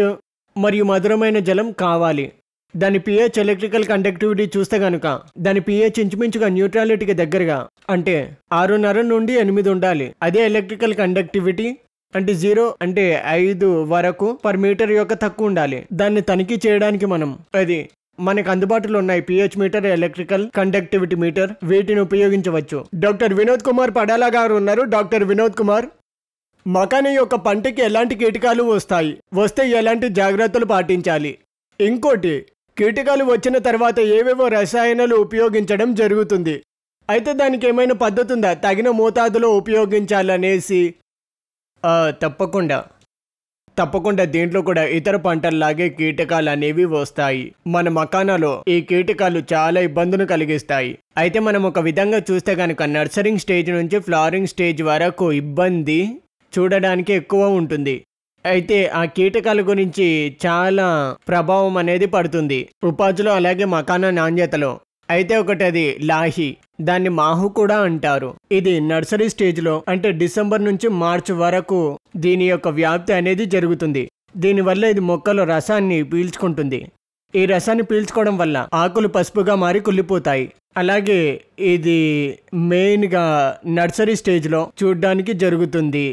Speaker 2: మరియు మధురమైన జలం కావాలి. దాని pH ఎలక్ట్రికల్ కండక్టివిటీ చూస్తే కనుక దాని pH ఇంచుమించుగా న్యూట్రాలిటీకి దగ్గరగా అంటే 6.5 నుండి 8 ఉండాలి. అదే ఎలక్ట్రికల్ కండక్టివిటీ అంటే 0 అంటే 5 వరకు పర్ మీటర్ యొక్క తక్కువ ఉండాలి. దాన్ని తనిఖీ చేయడానికి మనం అది మనకు అందుబాటులో ఉన్నాయి pH meter, electrical conductivity meter, వీటిని ఉపయోగించవచ్చు. డాక్టర్ వినోద్ కుమార్ పడాలా గారు ఉన్నారు. డాక్టర్ వినోద్ కుమార్, మకాన యొక్క పంటకి ఎలాంటి కీటకాలు వస్తే ఎలాంటి జాగ్రత్తలు పాటించాలి? ఇంకోటి, కీటకాలు వచ్చిన తర్వాత ఏవేవో రసాయనాలు ఉపయోగించడం జరుగుతుంది. అయితే దానికి ఏమైనా పద్ధతి ఉందా? తగిన మోతాదులో ఉపయోగించాలనేసి తప్పకుండా తప్పకుండా దీంట్లో కూడా ఇతర పంటల్లాగే కీటకాలు అనేవి వస్తాయి. మన మకానాలో ఈ కీటకాలు చాలా ఇబ్బందులు కలిగిస్తాయి. అయితే మనం ఒక విధంగా చూస్తే కనుక నర్సరింగ్ స్టేజ్ నుంచి ఫ్లవరింగ్ స్టేజ్ వరకు ఇబ్బంది చూడడానికి ఎక్కువ ఉంటుంది. అయితే ఆ కీటకాల గురించి చాలా ప్రభావం అనేది పడుతుంది ఉపాధిలో, అలాగే మకానా నాణ్యతలో. అయితే ఒకటి అది లాహి, దాన్ని మాహు కూడా అంటారు. ఇది నర్సరీ స్టేజ్లో అంటే డిసెంబర్ నుంచి మార్చి వరకు దీని యొక్క వ్యాప్తి అనేది జరుగుతుంది. దీనివల్ల ఇది మొక్కల రసాన్ని పీల్చుకుంటుంది. ఈ రసాన్ని పీల్చుకోవడం వల్ల ఆకులు పసుపుగా మారి కుళ్ళిపోతాయి. అలాగే ఇది మెయిన్గా నర్సరీ స్టేజ్లో చూడ్డానికి జరుగుతుంది.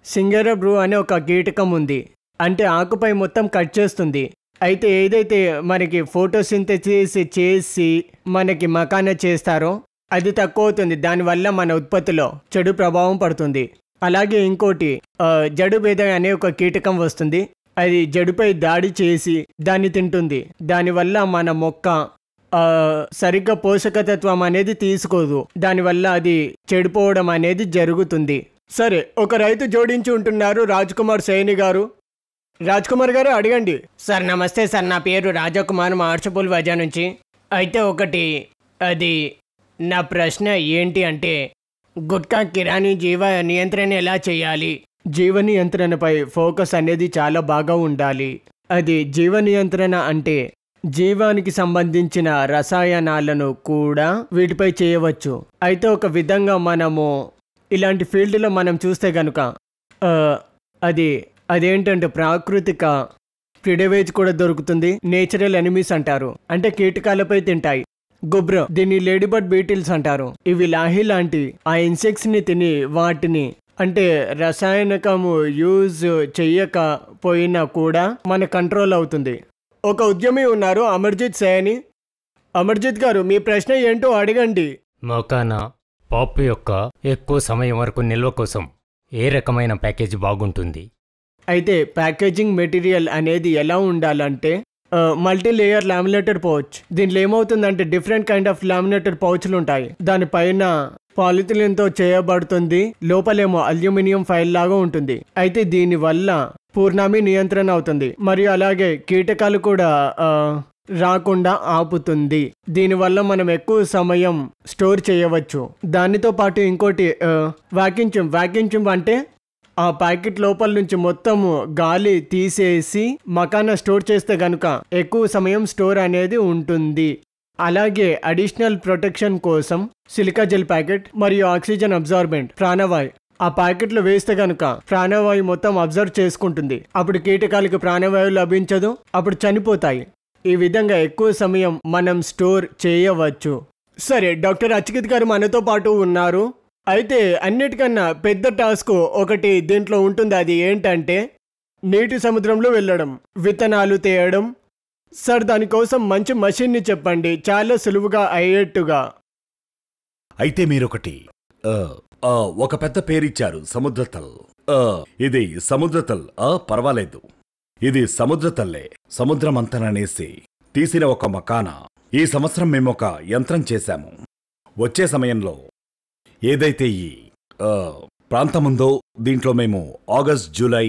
Speaker 2: సింగేరా బ్రూ అనే ఒక కీటకం ఉంది, అంటే ఆకుపై మొత్తం కట్ చేస్తుంది. అయితే ఏదైతే మనకి ఫోటోసింథసిస్ చేసి మనకి మకానా చేస్తారో అది తక్కువ అవుతుంది. దానివల్ల మన ఉత్పత్తిలో చెడు ప్రభావం పడుతుంది. అలాగే ఇంకోటి జడుబేద అనే ఒక కీటకం వస్తుంది. అది జడుపై దాడి చేసి దాన్ని తింటుంది. దానివల్ల మన మొక్క సరిగ్గా పోషకతత్వం అనేది తీసుకోదు. దానివల్ల అది చెడిపోవడం అనేది జరుగుతుంది. సరే, ఒక రైతు జోడించి ఉంటున్నారు రాజ్కుమార్ సైని గారు. రాజ్కుమార్ గారు అడగండి. సార్ నమస్తే సార్, నా పేరు రాజకుమార్, మార్చపూల్ వజా నుంచి. అయితే ఒకటి అది నా ప్రశ్న ఏంటి అంటే గుట్కా కిరాణీ జీవ నియంత్రణ ఎలా చేయాలి? జీవ నియంత్రణపై ఫోకస్ అనేది చాలా బాగా ఉండాలి. అది జీవ నియంత్రణ అంటే జీవానికి సంబంధించిన రసాయనాలను కూడా వీటిపై చేయవచ్చు. అయితే ఒక విధంగా మనము ఇలాంటి ఫీల్డ్లో మనం చూస్తే కనుక అదేంటంటే ప్రాకృతిక ప్రిడవేజ్ కూడా దొరుకుతుంది. నేచురల్ ఎనిమీస్ అంటారు, అంటే కీటకాలపై తింటాయి. గుబ్ర, దీన్ని లేడీబర్డ్ బీటిల్స్ అంటారు. ఇవి లాహి లాంటి ఆ ఇన్సెక్ట్స్ ని తిని వాటిని అంటే రసాయనకము యూజ్ చెయ్యకపోయినా కూడా మన కంట్రోల్ అవుతుంది. ఒక ఉద్యమి ఉన్నారు, అమర్జిత్ సైని. అమర్జిత్ గారు, మీ ప్రశ్న ఏంటో అడగండి.
Speaker 7: మకానా పాపు యొక్క ఎక్కువ సమయం వరకు నిల్వ కోసం ఏ రకమైన ప్యాకేజ్ బాగుంటుంది?
Speaker 2: అయితే ప్యాకేజింగ్ మెటీరియల్ అనేది ఎలా ఉండాలంటే మల్టీ లేయర్ లామినేటెడ్ పౌచ్. దీంట్లో ఏమవుతుందంటే డిఫరెంట్ కైండ్ ఆఫ్ లామినేటెడ్ పౌచ్లు ఉంటాయి. దానిపైన పాలిథిలిన్తో చేయబడుతుంది, లోపలేమో అల్యూమినియం ఫైల్ లాగా ఉంటుంది. అయితే దీనివల్ల పూర్ణామి నియంత్రణ అవుతుంది, మరియు అలాగే కీటకాలు కూడా రాకుండా ఆపుతుంది. దీనివల్ల మనం ఎక్కువ సమయం స్టోర్ చేయవచ్చు. దానితో పాటు ఇంకోటి వ్యాక్యూమ్ అంటే ఆ ప్యాకెట్ లోపల నుంచి మొత్తము గాలి తీసేసి మకానా స్టోర్ చేస్తే గనుక ఎక్కువ సమయం స్టోర్ అనేది ఉంటుంది. అలాగే అడిషనల్ ప్రొటెక్షన్ కోసం సిలికా జెల్ ప్యాకెట్ మరియు ఆక్సిజన్ అబ్జార్బెంట్ ప్రాణవాయు ఆ ప్యాకెట్లో వేస్తే గనుక ప్రాణవాయు మొత్తం అబ్జర్వ్ చేసుకుంటుంది. అప్పుడు కీటకాలకు ప్రాణవాయువు లభించదు, అప్పుడు చనిపోతాయి. ఈ విధంగా ఎక్కువ సమయం మనం స్టోర్ చేయవచ్చు. సరే, డాక్టర్ అచ్యుత్ గారు మనతో పాటు ఉన్నారు. అయితే అన్నిటికన్నా పెద్ద టాస్క్ ఒకటి దీంట్లో ఉంటుంది. అది ఏంటంటే నీటి సముద్రంలో వెళ్ళడం, విత్తనాలు తేయడం. సార్, దానికోసం మంచి మషిన్ని చెప్పండి, చాలా సులువుగా అయ్యేట్టుగా.
Speaker 4: అయితే మీరొకటి ఒక పెద్ద పేరిచ్చారు, సముద్రతల్. ఇది సముద్రతల్ పర్వాలేదు, ఇది సముద్రతల్లే. సముద్రమంతననేసి తీసిన ఒక మకానా. ఈ సంవత్సరం మేము ఒక యంత్రం చేశాము. వచ్చే సమయంలో ఏదైతే ఈ ప్రాంతముందో దీంట్లో మేము జూలై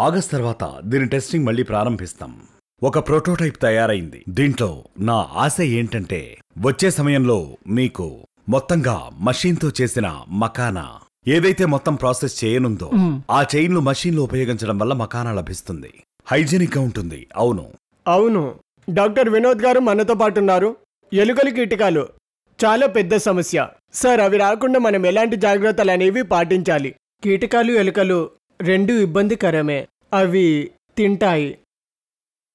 Speaker 4: ఆగస్ట్ తర్వాత దీని టెస్టింగ్ మళ్ళీ ప్రారంభిస్తాం. ఒక ప్రోటోటైప్ తయారైంది. దీంట్లో నా ఆశ ఏంటంటే వచ్చే సమయంలో మీకు మొత్తంగా మషీన్తో చేసిన మకానా ఏదైతే మొత్తం ప్రాసెస్ చేయనుందో ఆ చైన్లు మషీన్లు ఉపయోగించడం వల్ల మకానా లభిస్తుంది. హైజీనిక్ గా ఉంటుంది. అవును,
Speaker 2: డాక్టర్ వినోద్ గారు మనతో పాటు ఉన్నారు. ఎలుకలు కీటకాలు చాలా పెద్ద సమస్య సార్. అవి రాకుండా మనం ఎలాంటి జాగ్రత్తలు అనేవి పాటించాలి? కీటకాలు ఎలుకలు రెండు ఇబ్బందికరమే. అవి తింటాయి,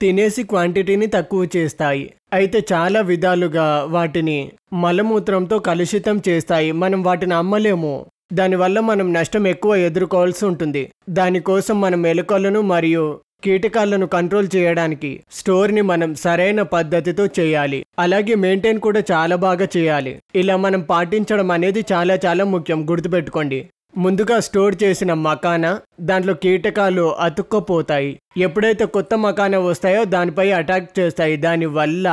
Speaker 2: తినేసి క్వాంటిటీని తక్కువ చేస్తాయి. అయితే చాలా విధాలుగా వాటిని మలమూత్రంతో కలుషితం చేస్తాయి. మనం వాటిని అమ్మలేము. దానివల్ల మనం నష్టం ఎక్కువ ఎదుర్కోవాల్సి ఉంటుంది. దానికోసం మనం ఎలుకలను మరియు కీటకాలను కంట్రోల్ చేయడానికి స్టోర్ని మనం సరైన పద్ధతితో చేయాలి. అలాగే మెయింటైన్ కూడా చాలా బాగా చేయాలి. ఇలా మనం పాటించడం అనేది చాలా చాలా ముఖ్యం, గుర్తుపెట్టుకోండి. ముందుగా స్టోర్ చేసిన మకానా దాంట్లో కీటకాలు అతుక్కపోతాయి. ఎప్పుడైతే కొత్త మకానా వస్తాయో దానిపై అటాక్ చేస్తాయి. దానివల్ల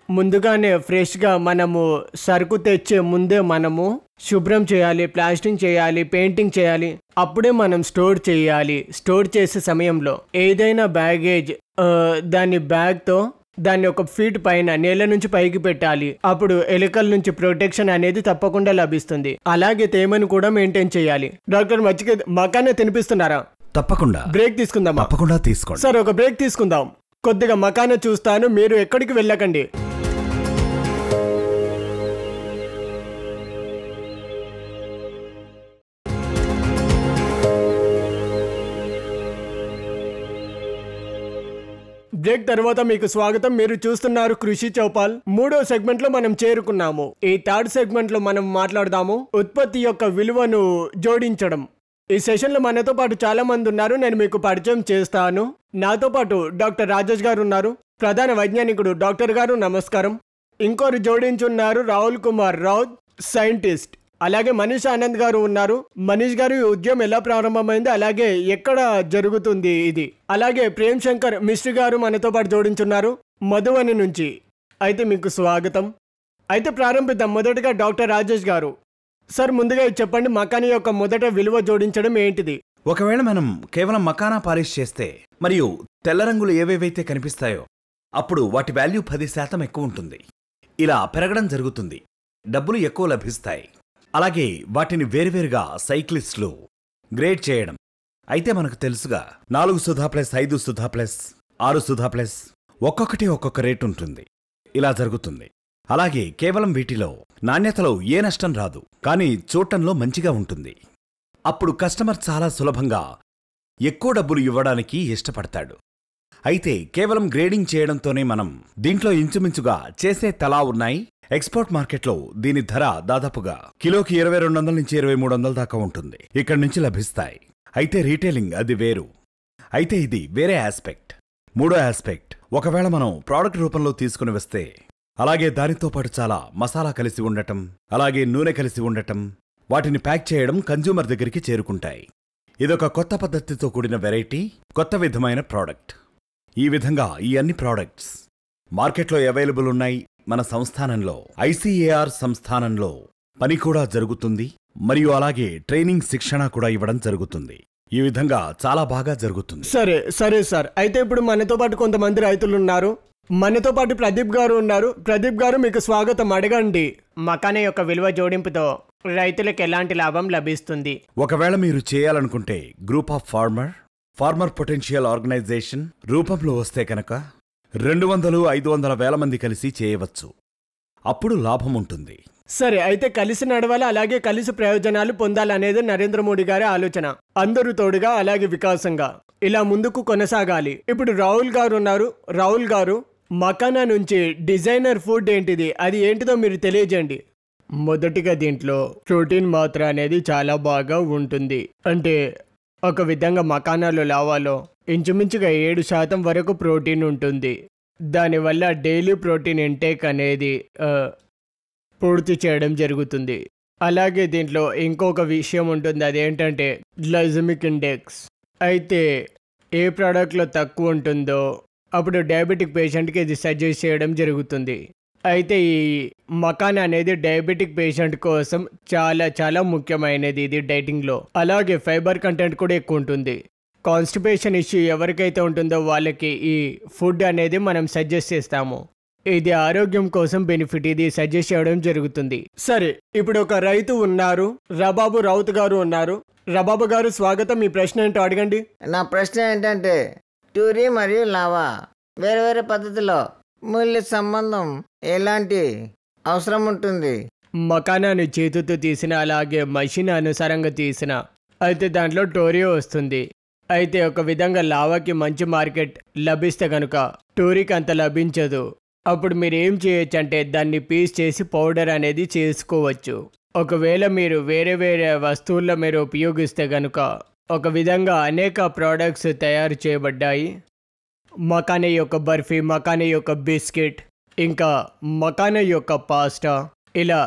Speaker 2: ముందుగానే ఫ్రెష్గా మనము సరుకు తెచ్చే ముందే మనము శుభ్రం చేయాలి, ప్లాస్టింగ్ చేయాలి, పెయింటింగ్ చేయాలి. అప్పుడే మనం స్టోర్ చేయాలి. స్టోర్ చేసే సమయంలో ఏదైనా బ్యాగేజ్ దాని బ్యాగ్తో దాన్ని 1 ఫీట్ పైన నేల నుంచి పైకి పెట్టాలి. అప్పుడు ఎలుకల నుంచి ప్రొటెక్షన్ అనేది తప్పకుండా లభిస్తుంది. అలాగే తేమను కూడా మెయింటైన్ చేయాలి. డాక్టర్ మకానే తినిపిస్తున్నారా?
Speaker 1: తప్పకుండా.
Speaker 2: బ్రేక్ తీసుకుందామా?
Speaker 1: తప్పకుండా తీసుకోండి.
Speaker 2: సరే, ఒక బ్రేక్ తీసుకుందాం. కొద్దిగా మకానే చూస్తాను, మీరు ఎక్కడికి వెళ్ళకండి. బ్రేక్ తర్వాత మీకు స్వాగతం. మీరు చూస్తున్నారు కృషి చౌపాల్. 3వ సెగ్మెంట్ లో మనం చేరుకున్నాము. ఈ 3rd సెగ్మెంట్ లో మనం మాట్లాడదాము ఉత్పత్తి యొక్క విలువను జోడించడం. ఈ సెషన్ లో మనతో పాటు చాలా మంది ఉన్నారు. నేను మీకు పరిచయం చేస్తాను. నాతో పాటు డాక్టర్ రాజేష్ గారు ఉన్నారు, ప్రధాన వైజ్ఞానికుడు. డాక్టర్ గారు నమస్కారం. ఇంకోరు జోడించున్నారు రాహుల్ కుమార్ రావు, సైంటిస్ట్. అలాగే మనీష్ ఆనంద్ గారు ఉన్నారు. మనీష్ గారు ఈ ఉద్యమం ఎలా ప్రారంభమైంది, అలాగే ఎక్కడ జరుగుతుంది ఇది. అలాగే ప్రేమ్ శంకర్ మిస్ట్రీ గారు మనతో పాటు జోడించున్నారు మధువని నుంచి. అయితే మీకు స్వాగతం. అయితే ప్రారంభిద్దాం. మొదటగా డాక్టర్ రాజేష్ గారు, సార్ ముందుగా చెప్పండి, మకానీ యొక్క మొదట విలువ జోడించడం ఏంటిది?
Speaker 1: ఒకవేళ మనం కేవలం మకానా పాలిష్ చేస్తే మరియు తెల్ల రంగులు ఏవేవైతే కనిపిస్తాయో అప్పుడు వాటి వాల్యూ 10% ఎక్కువ ఉంటుంది. ఇలా పెరగడం జరుగుతుంది. డబ్బులు ఎక్కువ లభిస్తాయి. అలాగే వాటిని వేరువేరుగా సైక్లిస్టులు గ్రేడ్ చేయడం. అయితే మనకు తెలుసుగా 4 Sudha plus 5 Sudha plus 6 Sudha plus ఒక్కొక్కటి ఒక్కొక్క రేట్ ఉంటుంది. ఇలా జరుగుతుంది. అలాగే కేవలం వీటిలో నాణ్యతలో ఏ నష్టం రాదు, కానీ చూడటంలో మంచిగా ఉంటుంది. అప్పుడు కస్టమర్ చాలా సులభంగా ఎక్కువ డబ్బులు ఇవ్వడానికి ఇష్టపడతాడు. అయితే కేవలం గ్రేడింగ్ చేయడంతోనే మనం దీంట్లో ఇంచుమించుగా చేసే తలా ఉన్నాయి. ఎక్స్పోర్ట్ మార్కెట్లో దీని ధర దాదాపుగా కిలోకి 2200 నుంచి 2300 దాకా ఉంటుంది. ఇక్కడి నుంచి లభిస్తాయి. అయితే రీటైలింగ్ అది వేరు. అయితే ఇది వేరే ఆస్పెక్ట్. 3వ ఆస్పెక్ట్, ఒకవేళ మనం ప్రోడక్ట్ రూపంలో తీసుకుని వస్తే అలాగే దానితో పాటు చాలా మసాలా కలిసి ఉండటం, అలాగే నూనె కలిసి ఉండటం, వాటిని ప్యాక్ చేయడం కన్జ్యూమర్ దగ్గరికి చేరుకుంటాయి. ఇదొక కొత్త పద్ధతితో కూడిన వెరైటీ, కొత్త విధమైన ప్రోడక్ట్. ఈ విధంగా ఈ అన్ని ప్రోడక్ట్స్ మార్కెట్లో అవైలబుల్ ఉన్నాయి. మన సంస్థానంలో ICAR సంస్థానంలో పని కూడా జరుగుతుంది మరియు అలాగే ట్రైనింగ్ శిక్షణ కూడా ఇవ్వడం జరుగుతుంది. ఈ విధంగా చాలా బాగా జరుగుతుంది.
Speaker 2: సరే సరే సార్. అయితే ఇప్పుడు మనతో పాటు కొంతమంది రైతులు ఉన్నారు. మనతో పాటు ప్రదీప్ గారు ఉన్నారు. ప్రదీప్ గారు మీకు స్వాగతం. అడగండి, మకానా యొక్క విలువ జోడింపుతో రైతులకు ఎలాంటి లాభం లభిస్తుంది?
Speaker 1: ఒకవేళ మీరు చేయాలనుకుంటే group of farmer potential organisation రూపంలో వస్తే కనుక 200-500 వేల మంది కలిసి చేయవచ్చు. అప్పుడు లాభం ఉంటుంది.
Speaker 2: సరే, అయితే కలిసి నడవాలి, అలాగే కలిసి ప్రయోజనాలు పొందాలనేది నరేంద్ర మోడీ గారి ఆలోచన. అందరూ తోడుగా, అలాగే వికాసంగా ఇలా ముందుకు కొనసాగాలి. ఇప్పుడు రాహుల్ గారు ఉన్నారు. రాహుల్ గారు, మకానా నుంచి డిజైనర్ ఫుడ్ ఏంటిది, అది ఏంటిదో మీరు తెలియజేయండి. మొదటిగా దీంట్లో ప్రోటీన్ మాత్ర అనేది చాలా బాగా ఉంటుంది. అంటే ఒక విధంగా మకానాలో లావాలో ఇంచుమించుగా 7% వరకు ప్రోటీన్ ఉంటుంది. దానివల్ల డైలీ ప్రోటీన్ ఇంటేక్ అనేది పూర్తి చేయడం జరుగుతుంది. అలాగే దీంట్లో ఇంకొక విషయం ఉంటుంది, అదేంటంటే గ్లైసెమిక్ ఇండెక్స్. అయితే ఏ ప్రోడక్ట్లో తక్కువ ఉంటుందో అప్పుడు డయాబెటిక్ పేషెంట్కి ఇది సజెస్ట్ చేయడం జరుగుతుంది. అయితే ఈ మకానా అనేది డయాబెటిక్ పేషెంట్ కోసం చాలా చాలా ముఖ్యమైనది ఇది డైటింగ్లో. అలాగే ఫైబర్ కంటెంట్ కూడా ఎక్కువ ఉంటుంది. కాన్స్టిపేషన్ ఇష్యూ ఎవరికైతే ఉంటుందో వాళ్ళకి ఈ ఫుడ్ అనేది మనం సజెస్ట్ చేస్తాము. ఇది ఆరోగ్యం కోసం బెనిఫిట్, ఇది సజెస్ట్ చేయడం జరుగుతుంది. సరే, ఇప్పుడు ఒక రైతు ఉన్నారు, రబాబు రౌత్ గారు ఉన్నారు. రబాబు గారు స్వాగతం. మీ ప్రశ్న ఏంటో అడగండి.
Speaker 5: నా ప్రశ్న ఏంటంటే టూరీ మరియు లావా వేరే వేరే పద్ధతిలో మూల్య సంబంధం ఎలాంటి అవసరం ఉంటుంది?
Speaker 2: మకానాన్ని చేతితో తీసిన, అలాగే మషిన్ అనుసారంగా తీసిన అయితే దాంట్లో టోరియో వస్తుంది. అయితే ఒక విధంగా లావాకి మంచి మార్కెట్ లభిస్తే కనుక టోరీకి అంత లభించదు. అప్పుడు మీరు ఏం చేయొచ్చు అంటే దాన్ని పీస్ చేసి పౌడర్ అనేది చేసుకోవచ్చు. ఒకవేళ మీరు వేరే వేరే వస్తువుల్లో మీరు ఉపయోగిస్తే కనుక ఒక విధంగా అనేక ప్రోడక్ట్స్ తయారు చేయబడ్డాయి. మకానా యొక్క బర్ఫీ, మకానా యొక్క బిస్కెట్, ఇంకా మకానా యొక్క పాస్టా, ఇలా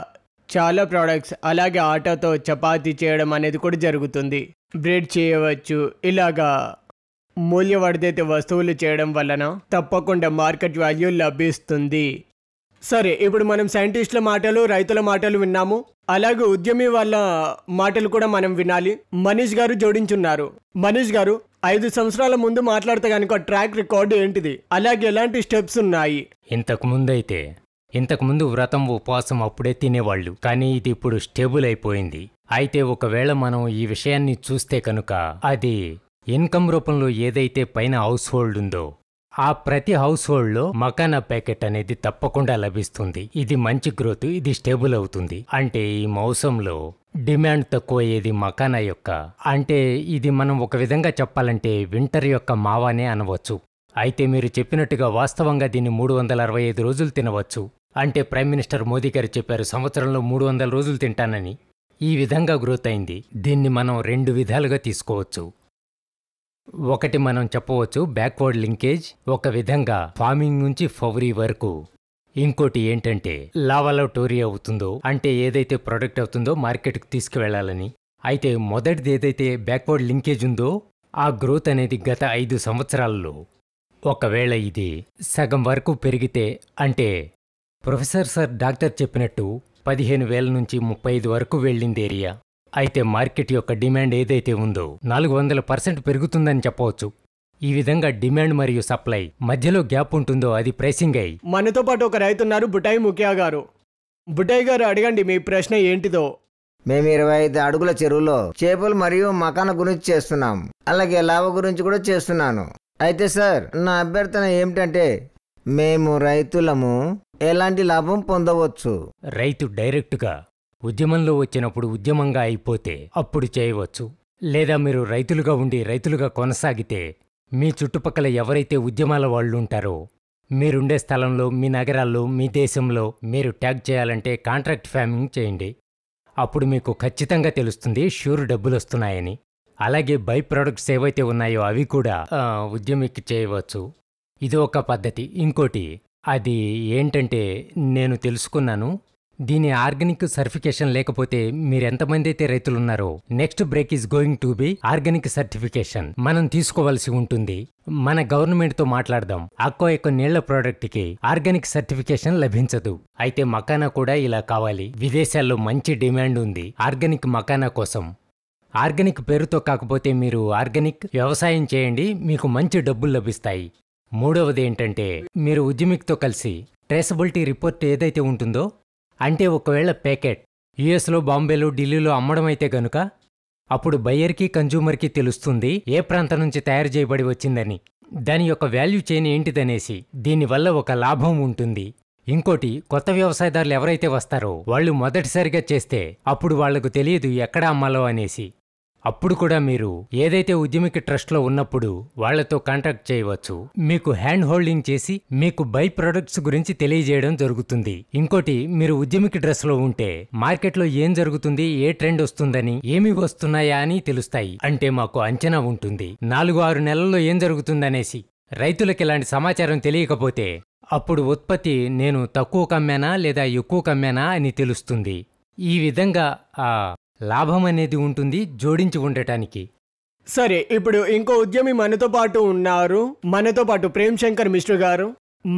Speaker 2: చాలా ప్రోడక్ట్స్. అలాగే ఆటాతో చపాతీ చేయడం అనేది కూడా జరుగుతుంది. బ్రెడ్ చేయవచ్చు. ఇలాగా మూల్యవర్ధిత వస్తువులు చేయడం వలన తప్పకుండా మార్కెట్ వాల్యూ లభిస్తుంది. సరే, ఇప్పుడు మనం సైంటిస్టుల మాటలు, రైతుల మాటలు విన్నాము. అలాగే ఉద్యమి వాళ్ళ మాటలు కూడా మనం వినాలి. మనీష్ గారు జోడించున్నారు. మనీష్ గారు, 5 సంవత్సరాల ముందు మాట్లాడితే కనుక ట్రాక్ రికార్డు ఏంటిది? అలాగే ఎలాంటి స్టెప్స్ ఉన్నాయి?
Speaker 7: ఇంతకుముందు వ్రతం ఉపవాసం అప్పుడే తినేవాళ్ళు, కానీ ఇది ఇప్పుడు స్టేబుల్ అయిపోయింది. అయితే ఒకవేళ మనం ఈ విషయాన్ని చూస్తే కనుక అది ఇన్కమ్ రూపంలో ఏదైతే పైన హౌస్ హోల్డ్ ఉందో ఆ ప్రతి హౌస్ హోల్డ్లో మకానా ప్యాకెట్ అనేది తప్పకుండా లభిస్తుంది. ఇది మంచి గ్రోత్, ఇది స్టేబుల్ అవుతుంది. అంటే ఈ మౌసంలో డిమాండ్ తక్కువ అయ్యేది మకానా యొక్క, అంటే ఇది మనం ఒక విధంగా చెప్పాలంటే వింటర్ యొక్క మావానే అనవచ్చు. అయితే మీరు చెప్పినట్టుగా వాస్తవంగా దీన్ని 365 రోజులు తినవచ్చు. అంటే ప్రైమ్ మినిస్టర్ మోదీ గారు చెప్పారు సంవత్సరంలో 300 రోజులు తింటానని. ఈ విధంగా గ్రోత్ అయింది. దీన్ని మనం 2 విధాలుగా తీసుకోవచ్చు. ఒకటి మనం చెప్పవచ్చు బ్యాక్వర్డ్ లింకేజ్, ఒక విధంగా ఫార్మింగ్ నుంచి ఫౌరీ వరకు. ఇంకోటి ఏంటంటే లావాలోటోరీ అవుతుందో, అంటే ఏదైతే ప్రొడక్ట్ అవుతుందో మార్కెట్కి తీసుకువెళ్లాలని. అయితే మొదటిది ఏదైతే బ్యాక్వర్డ్ లింకేజ్ ఉందో ఆ గ్రోత్ అనేది గత 5 సంవత్సరాల్లో ఒకవేళ ఇది సగం వరకు పెరిగితే, అంటే ప్రొఫెసర్ సార్ డాక్టర్ చెప్పినట్టు 15,000 నుంచి 35 వరకు వెళ్ళింది ఏరియా. అయితే మార్కెట్ యొక్క డిమాండ్ ఏదైతే ఉందో 400% పెరుగుతుందని చెప్పవచ్చు. ఈ విధంగా డిమాండ్ మరియు సప్లై మధ్యలో గ్యాప్ ఉంటుందో అది ప్రైసింగ్ అయి.
Speaker 2: మనతో పాటు ఒక రైతు ఉన్నారు, బుటాయి ముఖ్యా గారు. బుటాయి గారు, అడగండి మీ ప్రశ్న ఏంటిదో.
Speaker 5: మేము 25 అడుగుల చెరువులో చేపలు మరియు మకాన గురించి చేస్తున్నాం. అలాగే లాభ గురించి కూడా చేస్తున్నాను. అయితే సార్, నా అభ్యర్థన ఏమిటంటే మేము రైతులము ఎలాంటి లాభం పొందవచ్చు?
Speaker 7: రైతు డైరెక్టుగా ఉద్యమంలో వచ్చినప్పుడు ఉద్యమంగా అయిపోతే అప్పుడు చేయవచ్చు. లేదా మీరు రైతులుగా ఉండి రైతులుగా కొనసాగితే మీ చుట్టుపక్కల ఎవరైతే ఉద్యమాల వాళ్ళు ఉంటారో మీరుండే స్థలంలో, మీ నగరాల్లో, మీ దేశంలో మీరు ట్యాగ్ చేయాలంటే కాంట్రాక్ట్ ఫార్మింగ్ చేయండి. అప్పుడు మీకు ఖచ్చితంగా తెలుస్తుంది షూర్ డబ్బులు వస్తున్నాయని. అలాగే బై ప్రొడక్ట్స్ ఏవైతే ఉన్నాయో అవి కూడా ఉద్యమికి చేయవచ్చు. ఇది ఒక పద్ధతి. ఇంకోటి అది ఏంటంటే నేను తెలుసుకున్నాను, దీని ఆర్గానిక్ సర్టిఫికేషన్ లేకపోతే మీరెంతమంది అయితే రైతులున్నారో next break is going to be organic certification మనం తీసుకోవాల్సి ఉంటుంది. మన గవర్నమెంట్తో మాట్లాడదాం. అక్కో యొక్క నీళ్ల ప్రోడక్ట్కి ఆర్గానిక్ సర్టిఫికేషన్ లభించదు. అయితే మకానా కూడా ఇలా కావాలి. విదేశాల్లో మంచి డిమాండ్ ఉంది ఆర్గానిక్ మకానా కోసం. ఆర్గానిక్ పేరుతో కాకపోతే మీరు ఆర్గానిక్ వ్యవసాయం చేయండి, మీకు మంచి డబ్బులు లభిస్తాయి. మూడవది ఏంటంటే మీరు ఉద్యమిక్తో కలిసి ట్రేసబిలిటీ రిపోర్ట్ ఏదైతే ఉంటుందో, అంటే ఒకవేళ ప్యాకెట్ యుఎస్లో, బాంబేలో, ఢిల్లీలో అమ్మడం అయితే గనుక అప్పుడు బయ్యర్కి, కన్జ్యూమర్కి తెలుస్తుంది ఏ ప్రాంతం నుంచి తయారు చేయబడి వచ్చిందని, దాని యొక్క వాల్యూ చైన్ ఏంటిదనేసి. దీనివల్ల ఒక లాభం ఉంటుంది. ఇంకోటి, కొత్త వ్యవసాయదారులు ఎవరైతే వస్తారో వాళ్ళు మొదటిసారిగా చేస్తే అప్పుడు వాళ్లకు తెలియదు ఎక్కడ అమ్మాలో అనేసి. అప్పుడు కూడా మీరు ఏదైతే ఉద్యమిక ట్రస్ట్లో ఉన్నప్పుడు వాళ్లతో కాంటాక్ట్ చేయవచ్చు. మీకు హ్యాండ్ హోల్డింగ్ చేసి మీకు బై ప్రొడక్ట్స్ గురించి తెలియజేయడం జరుగుతుంది. ఇంకోటి, మీరు ఉద్యమిక డ్రెస్లో ఉంటే మార్కెట్లో ఏం జరుగుతుంది, ఏ ట్రెండ్ వస్తుందని, ఏమి వస్తున్నాయా అని తెలుస్తాయి. అంటే మాకు అంచనా ఉంటుంది 4-6 నెలల్లో ఏం జరుగుతుందనేసి. రైతులకు ఇలాంటి సమాచారం తెలియకపోతే అప్పుడు ఉత్పత్తి నేను తక్కువ కమ్మానా లేదా ఎక్కువ కమ్మానా అని తెలుస్తుంది. ఈ విధంగా లాభం అనేది ఉంటుంది జోడించి ఉండటానికి.
Speaker 2: సరే, ఇప్పుడు ఇంకో ఉద్యమి మనతో పాటు ఉన్నారు. మనతో పాటు ప్రేమ్ శంకర్ మిశ్ర గారు.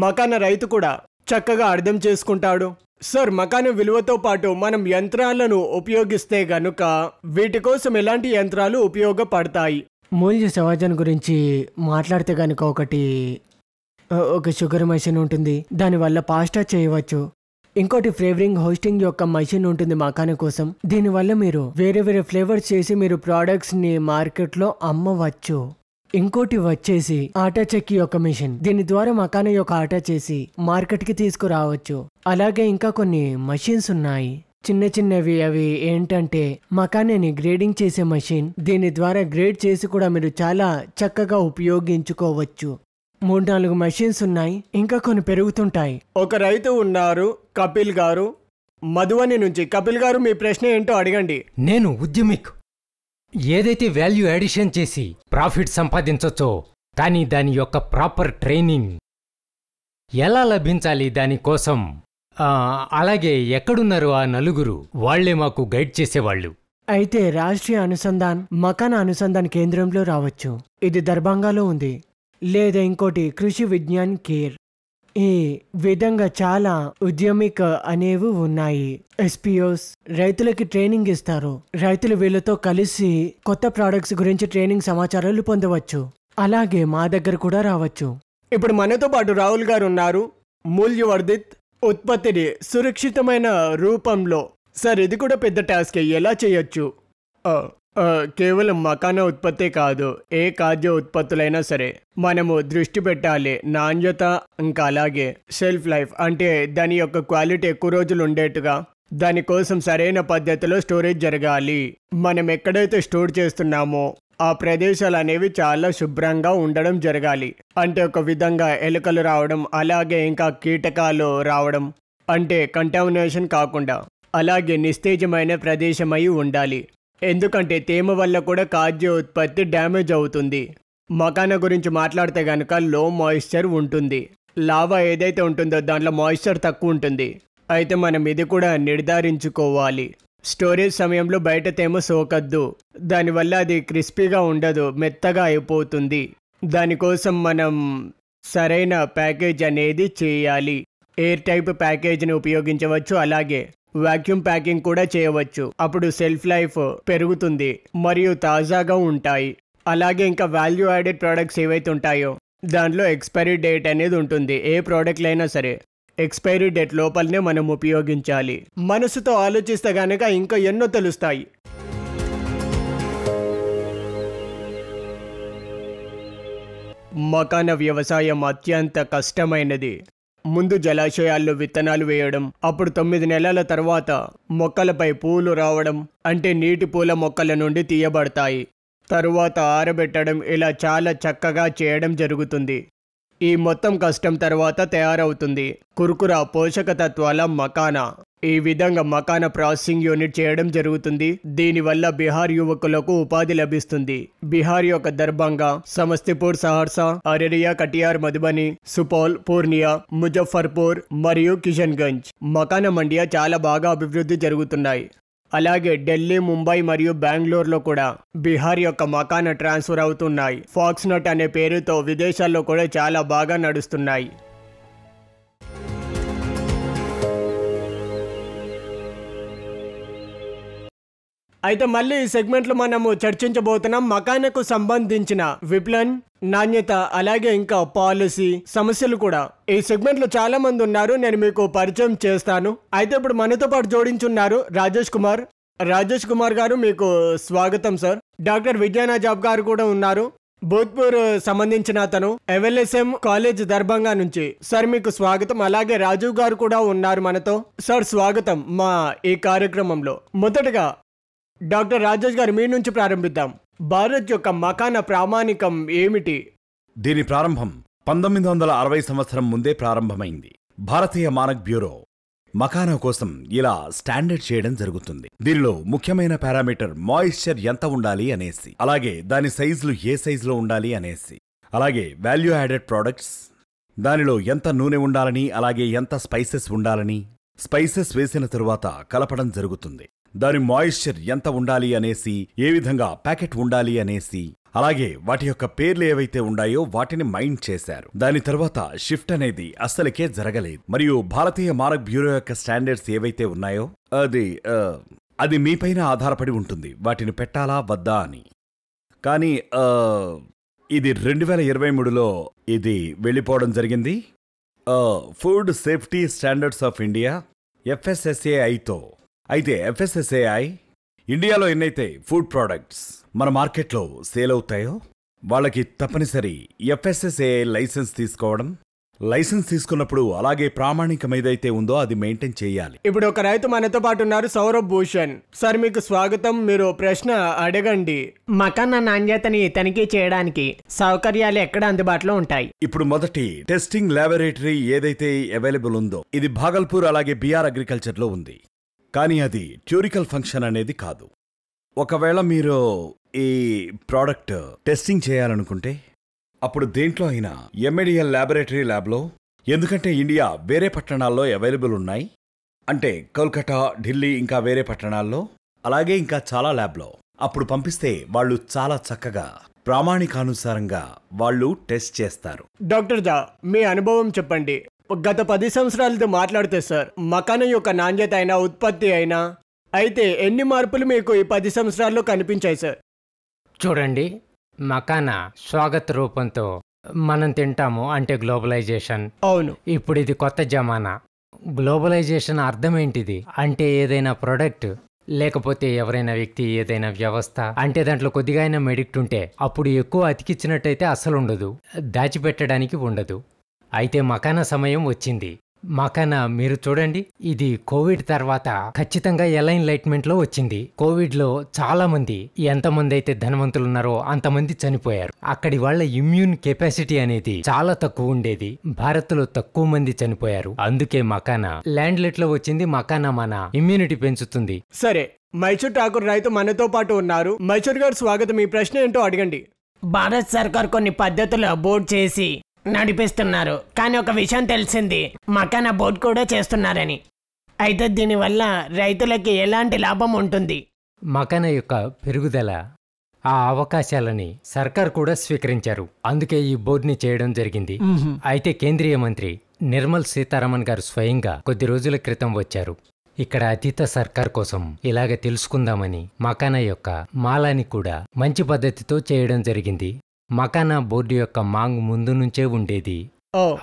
Speaker 2: మకాన రైతు కూడా చక్కగా అర్థం చేసుకుంటాడు. సార్, మకాన విలువతో పాటు మనం యంత్రాలను ఉపయోగిస్తే గనుక వీటి కోసం ఎలాంటి యంత్రాలు ఉపయోగపడతాయి? మూల్య సంవర్ధన గురించి మాట్లాడితే గనుక ఒక షుగర్ మెషిన్ ఉంటుంది, దానివల్ల పాస్టా చేయవచ్చు. ఇంకోటి ఫ్లేవరింగ్ హోస్టింగ్ యొక్క మెషిన్ ఉంటుంది మకాన కోసం. దీనివల్ల మీరు వేరే వేరే ఫ్లేవర్స్ చేసి మీరు ప్రోడక్ట్స్ ని మార్కెట్లో అమ్మవచ్చు. ఇంకోటి వచ్చేసి ఆటా చెక్కి యొక్క మెషిన్. దీని ద్వారా మకాన యొక్క ఆటా చేసి మార్కెట్ కి తీసుకురావచ్చు. అలాగే ఇంకా కొన్ని మషిన్స్ ఉన్నాయి చిన్న చిన్నవి. అవి ఏంటంటే మకానాని గ్రేడింగ్ చేసే మషిన్. దీని ద్వారా గ్రేడ్ చేసి కూడా మీరు చాలా చక్కగా ఉపయోగించుకోవచ్చు. 3-4 మెషిన్స్ ఉన్నాయి, ఇంకా కొన్ని పెరుగుతుంటాయి. ఒక రైతు ఉన్నారు, కపిల్ గారు, మధువని నుంచి. కపిల్ గారు, మీ ప్రశ్న ఏంటో అడగండి.
Speaker 7: నేను ఉద్యమిక్ ఏదైతే వాల్యూ యాడిషన్ చేసి ప్రాఫిట్ సంపాదించొచ్చో, కానీ దాని యొక్క ప్రాపర్ ట్రైనింగ్ ఎలా లభించాలి దానికోసం, అలాగే ఎక్కడున్నారు ఆ 4 వాళ్లే మాకు గైడ్ చేసేవాళ్ళు.
Speaker 2: అయితే రాష్ట్రీయ అనుసంధాన్ మకాన అనుసంధాన్ కేంద్రంలో రావచ్చు. ఇది దర్భంగాలో ఉంది. లేదా ఇంకోటి కృషి విజ్ఞాన్ కేర్. ఈ విధంగా చాలా ఉద్యమిక అనేవి ఉన్నాయి. ఎస్పీఓస్ రైతులకి ట్రైనింగ్ ఇస్తారు. రైతులు వీళ్ళతో కలిసి కొత్త ప్రోడక్ట్స్ గురించి ట్రైనింగ్ సమాచారాలు పొందవచ్చు. అలాగే మా దగ్గర కూడా రావచ్చు. ఇప్పుడు మనతో పాటు రాహుల్ గారు ఉన్నారు. మూల్యవర్ధిత్ ఉత్పత్తిని సురక్షితమైన రూపంలో. సార్, ఇది కూడా పెద్ద టాస్క్. ఎలా చేయొచ్చు? కేవలం మకానా ఉత్పత్తే కాదు, ఏ ఖాద్య ఉత్పత్తులైనా సరే మనము దృష్టి పెట్టాలి. నాణ్యత, ఇంకా అలాగే షెల్ఫ్ లైఫ్, అంటే దాని యొక్క క్వాలిటీ ఎక్కువ రోజులు ఉండేట్టుగా దానికోసం సరైన పద్ధతిలో స్టోరేజ్ జరగాలి. మనం ఎక్కడైతే స్టోర్ చేస్తున్నామో ఆ ప్రదేశాలు అనేవి చాలా శుభ్రంగా ఉండడం జరగాలి. అంటే ఒక విధంగా ఎలుకలు రావడం, అలాగే ఇంకా కీటకాలు రావడం, అంటే కంటామినేషన్ కాకుండా అలాగే నిస్తేజమైన ప్రదేశమై ఉండాలి. ఎందుకంటే తేమ వల్ల కూడా ఖాద్య ఉత్పత్తి డ్యామేజ్ అవుతుంది. మకానా గురించి మాట్లాడితే కనుక లో మాయిశ్చర్ ఉంటుంది. లావా ఏదైతే ఉంటుందో దాంట్లో మాయిశ్చర్ తక్కువ ఉంటుంది. అయితే మనం ఇది కూడా నిర్ధారించుకోవాలి. స్టోరేజ్ సమయంలో బయట తేమ సోకద్దు. దానివల్ల అది క్రిస్పీగా ఉండదు, మెత్తగా అయిపోతుంది. దానికోసం మనం సరైన ప్యాకేజ్ అనేది చేయాలి. ఎయిర్ టైప్ ప్యాకేజీని ఉపయోగించవచ్చు. అలాగే వాక్యూమ్ ప్యాకింగ్ కూడా చేయవచ్చు. అప్పుడు సెల్ఫ్ లైఫ్ పెరుగుతుంది మరియు తాజాగా ఉంటాయి. అలాగే ఇంకా వాల్యూ యాడెడ్ ప్రోడక్ట్స్ ఏవైతే ఉంటాయో దాంట్లో ఎక్స్పైరీ డేట్ అనేది ఉంటుంది. ఏ ప్రోడక్ట్లు అయినా సరే ఎక్స్పైరీ డేట్ లోపలనే మనం ఉపయోగించాలి. మనసుతో ఆలోచిస్తే కనుక ఇంకా ఎన్నో తెలుస్తాయి. మకానా వ్యవసాయం అత్యంత కష్టమైనది. ముందు జలాశయాల్లో విత్తనాలు వేయడం, అప్పుడు 9 నెలల తర్వాత మొక్కలపై పూలు రావడం, అంటే నీటి పూల మొక్కల నుండి తీయబడతాయి. తరువాత ఆరబెట్టడం, ఇలా చాలా చక్కగా చేయడం జరుగుతుంది. ఈ మొత్తం కష్టం తర్వాత తయారవుతుంది కుర్కురా పోషక తత్వాల మకానా. ఈ విధంగా మకానా ప్రాసెసింగ్ యూనిట్ చేయడం జరుగుతుంది. దీనివల్ల బీహార్ యువకులకు ఉపాధి లభిస్తుంది. బీహార్ యొక్క దర్భంగా, సమస్తిపూర్, సహర్సా, అరేరియా, కటియార్, మధుబని, సుపౌల్, పూర్నియా, ముజఫర్పూర్ మరియు కిషన్గంజ్ మకానా మండియా చాలా బాగా అభివృద్ధి జరుగుతున్నాయి. అలాగే ఢిల్లీ, ముంబై మరియు బెంగళూరులో కూడా బీహార్ యొక్క మకానా ట్రాన్స్ఫర్ అవుతున్నాయి. ఫాక్స్నట్ అనే పేరుతో విదేశాల్లో కూడా చాలా బాగా నడుస్తున్నాయి. అయితే మళ్ళీ ఈ సెగ్మెంట్లో మనము చర్చించబోతున్నాం మకానాకు సంబంధించిన విప్లన్, నాణ్యత, అలాగే ఇంకా పాలసీ సమస్యలు కూడా. ఈ సెగ్మెంట్లో చాలా మంది ఉన్నారు, నేను మీకు పరిచయం చేస్తాను. అయితే ఇప్పుడు మనతో పాటు జోడించున్నారు రాజేష్ కుమార్. రాజేష్ కుమార్ గారు, మీకు స్వాగతం సార్. డాక్టర్ విజయనాజాబ్ గారు కూడా ఉన్నారు, భూత్పూర్ సంబంధించిన అతను, ఎల్ఎస్ఎం కాలేజ్ దర్భంగా నుంచి. సార్ మీకు స్వాగతం. అలాగే రాజీవ్ గారు కూడా ఉన్నారు మనతో. సార్ స్వాగతం మా ఈ కార్యక్రమంలో. మొదటగా డాక్టర్ రాజేష్ గారు, మీ నుంచి ప్రారంభిద్దాం. భారత్ యొక్క మకానా ప్రామాణికం ఏమిటి?
Speaker 4: దీని ప్రారంభం 1960 సంవత్సరం ముందే ప్రారంభమైంది. భారతీయ మానక్ బ్యూరో మకానా కోసం ఇలా స్టాండర్డ్ చేయడం జరుగుతుంది. దీనిలో ముఖ్యమైన పారామీటర్ మాయిశ్చర్ ఎంత ఉండాలి అనేసి, అలాగే దాని సైజులు ఏ సైజులో ఉండాలి అనేసి, అలాగే వాల్యూ యాడెడ్ ప్రోడక్ట్స్, దానిలో ఎంత నూనె ఉండాలని, అలాగే ఎంత స్పైసెస్ ఉండాలని, స్పైసెస్ వేసిన తరువాత కలపడం జరుగుతుంది. దాని మాయిశ్చర్ ఎంత ఉండాలి అనేసి, ఏ విధంగా ప్యాకెట్ ఉండాలి అనేసి, అలాగే వాటి యొక్క పేర్లు ఏవైతే ఉన్నాయో వాటిని మైండ్ చేశారు. దాని తర్వాత షిఫ్ట్ అనేది అస్సలకే జరగలేదు. మరియు భారతీయ మానక్ బ్యూరో యొక్క స్టాండర్డ్స్ ఏవైతే ఉన్నాయో అది మీపైన ఆధారపడి ఉంటుంది, వాటిని పెట్టాలా వద్దా అని. కానీ ఇది 2023లో ఇది వెళ్ళిపోవడం జరిగింది. Food safety standards of India FSSAIతో. అయితే FSSAI ఇండియాలో ఎన్నైతే ఫుడ్ ప్రోడక్ట్స్ మన మార్కెట్లో సేల్ అవుతాయో వాళ్ళకి తప్పనిసరి FSSAI లైసెన్స్ తీసుకోవడం. లైసెన్స్ తీసుకున్నప్పుడు అలాగే ప్రామాణికం ఏదైతే ఉందో అది మెయింటైన్ చేయాలి.
Speaker 2: ఇప్పుడు ఒక రైతు మనతో పాటు ఉన్నారు, సౌరభ్ భూషణ్. సార్ మీకు స్వాగతం. మీరు ప్రశ్న అడగండి. మకానా నాణ్యతని తనిఖీ చేయడానికి సౌకర్యాలు ఎక్కడ అందుబాటులో ఉంటాయి?
Speaker 4: ఇప్పుడు మొదటి టెస్టింగ్ ల్యాబొరేటరీ ఏదైతే అవైలబుల్ ఉందో ఇది భాగల్పూర్ అలాగే బిఆర్ అగ్రికల్చర్ లో ఉంది. కానీ అది థ్యూరికల్ ఫంక్షన్ అనేది కాదు. ఒకవేళ మీరు ఈ ప్రోడక్ట్ టెస్టింగ్ చేయాలనుకుంటే అప్పుడు దేంట్లో అయినా MADL ల్యాబొరేటరీ ల్యాబ్లో, ఎందుకంటే ఇండియా వేరే పట్టణాల్లో అవైలబుల్ ఉన్నాయి, అంటే కోల్కతా, ఢిల్లీ, ఇంకా వేరే పట్టణాల్లో, అలాగే ఇంకా చాలా ల్యాబ్లో అప్పుడు పంపిస్తే వాళ్ళు చాలా చక్కగా ప్రామాణికానుసారంగా వాళ్ళు టెస్ట్ చేస్తారు.
Speaker 2: డాక్టర్ జా, మీ అనుభవం చెప్పండి. గత 10 సంవత్సరాలతో మాట్లాడితే సార్, మకానా యొక్క నాణ్యత అయినా ఉత్పత్తి అయినా అయితే ఎన్ని మార్పులు మీకు ఈ 10 సంవత్సరాల్లో కనిపించాయి సార్?
Speaker 7: చూడండి, మకానా స్వాగత రూపంతో మనం తింటాము అంటే గ్లోబలైజేషన్.
Speaker 2: అవును.
Speaker 7: ఇప్పుడు ఇది కొత్త జమానా. గ్లోబలైజేషన్ అర్థం ఏంటిది అంటే ఏదైనా ప్రొడక్ట్ లేకపోతే ఎవరైనా వ్యక్తి ఏదైనా వ్యవస్థ అంటే దాంట్లో కొద్దిగా అయినా మెడిక్ట్ ఉంటే అప్పుడు ఎక్కువ అతికిచ్చినట్టయితే అసలు ఉండదు, దాచిపెట్టడానికి ఉండదు. అయితే మకానా సమయం వచ్చింది. మకానా మీరు చూడండి, ఇది కోవిడ్ తర్వాత ఖచ్చితంగా ఎలా ఎన్లైట్మెంట్ లో వచ్చింది. కోవిడ్ లో చాలా మంది, ఎంతమంది అయితే ధనవంతులు ఉన్నారో అంతమంది చనిపోయారు. అక్కడి వాళ్ళ ఇమ్యూన్ కెపాసిటీ అనేది చాలా తక్కువ ఉండేది. భారత్ లో తక్కువ మంది చనిపోయారు. అందుకే మకానా ల్యాండ్లెట్ లో వచ్చింది. మకానా మన ఇమ్యూనిటీ పెంచుతుంది.
Speaker 2: సరే, మైసూర్ ఠాకూర్ రైతు మనతో పాటు ఉన్నారు. మైసూర్ గారు స్వాగతం. మీ ప్రశ్న ఏంటో అడగండి.
Speaker 8: భారత్ సర్కార్ కొన్ని పద్ధతులు బోర్డు చేసి నడిపిస్తున్నారు, కానీ ఒక విషయం తెలిసింది, మకానా బోర్డు కూడా చేస్తున్నారని. అయితే దీనివల్ల రైతులకి ఎలాంటి లాభం ఉంటుంది?
Speaker 7: మకానా యొక్క పెరుగుదల, ఆ అవకాశాలని సర్కార్ కూడా స్వీకరించారు. అందుకే ఈ బోర్డుని చేయడం జరిగింది. అయితే కేంద్రీయ మంత్రి నిర్మల్ సీతారామన్ గారు స్వయంగా కొద్ది రోజుల క్రితం వచ్చారు. ఇక్కడ అతీత సర్కార్ కోసం ఇలాగ తెలుసుకుందామని మకానా యొక్క మాలాని కూడా మంచి పద్ధతితో చేయడం జరిగింది. మకానా బోర్డు యొక్క మాంగ్ ముందు నుంచే ఉండేది.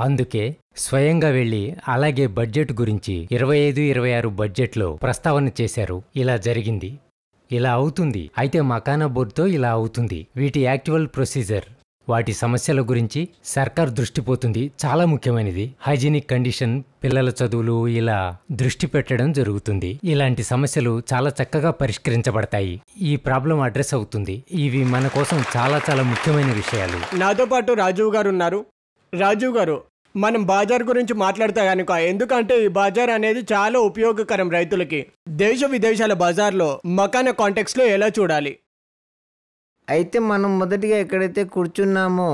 Speaker 7: అందుకే స్వయంగా వెళ్లి అలాగే బడ్జెట్ గురించి 25-26 బడ్జెట్లో ప్రస్తావన చేశారు. ఇలా జరిగింది, ఇలా అవుతుంది. అయితే మకానా బోర్డుతో ఇలా అవుతుంది. వీటి యాక్చువల్ ప్రొసీజర్, వాటి సమస్యల గురించి సర్కార్ దృష్టి పోతుంది. చాలా ముఖ్యమైనది. హైజీనిక్ కండిషన్, పిల్లల చదువులు, ఇలా దృష్టి పెట్టడం జరుగుతుంది. ఇలాంటి సమస్యలు చాలా చక్కగా పరిష్కరించబడతాయి. ఈ ప్రాబ్లం అడ్రస్ అవుతుంది. ఇవి మన కోసం చాలా చాలా ముఖ్యమైన విషయాలు.
Speaker 2: నాతో పాటు రాజీవ్ గారు ఉన్నారు. రాజీవ్ గారు, మనం బాజార్ గురించి మాట్లాడతా కనుక, ఎందుకంటే ఈ బాజార్ అనేది చాలా ఉపయోగకరం రైతులకి. దేశ విదేశాల బజార్లో మకానా కాంటెక్స్ లో ఎలా చూడాలి?
Speaker 5: అయితే మనం మొదటిగా ఎక్కడైతే కూర్చున్నామో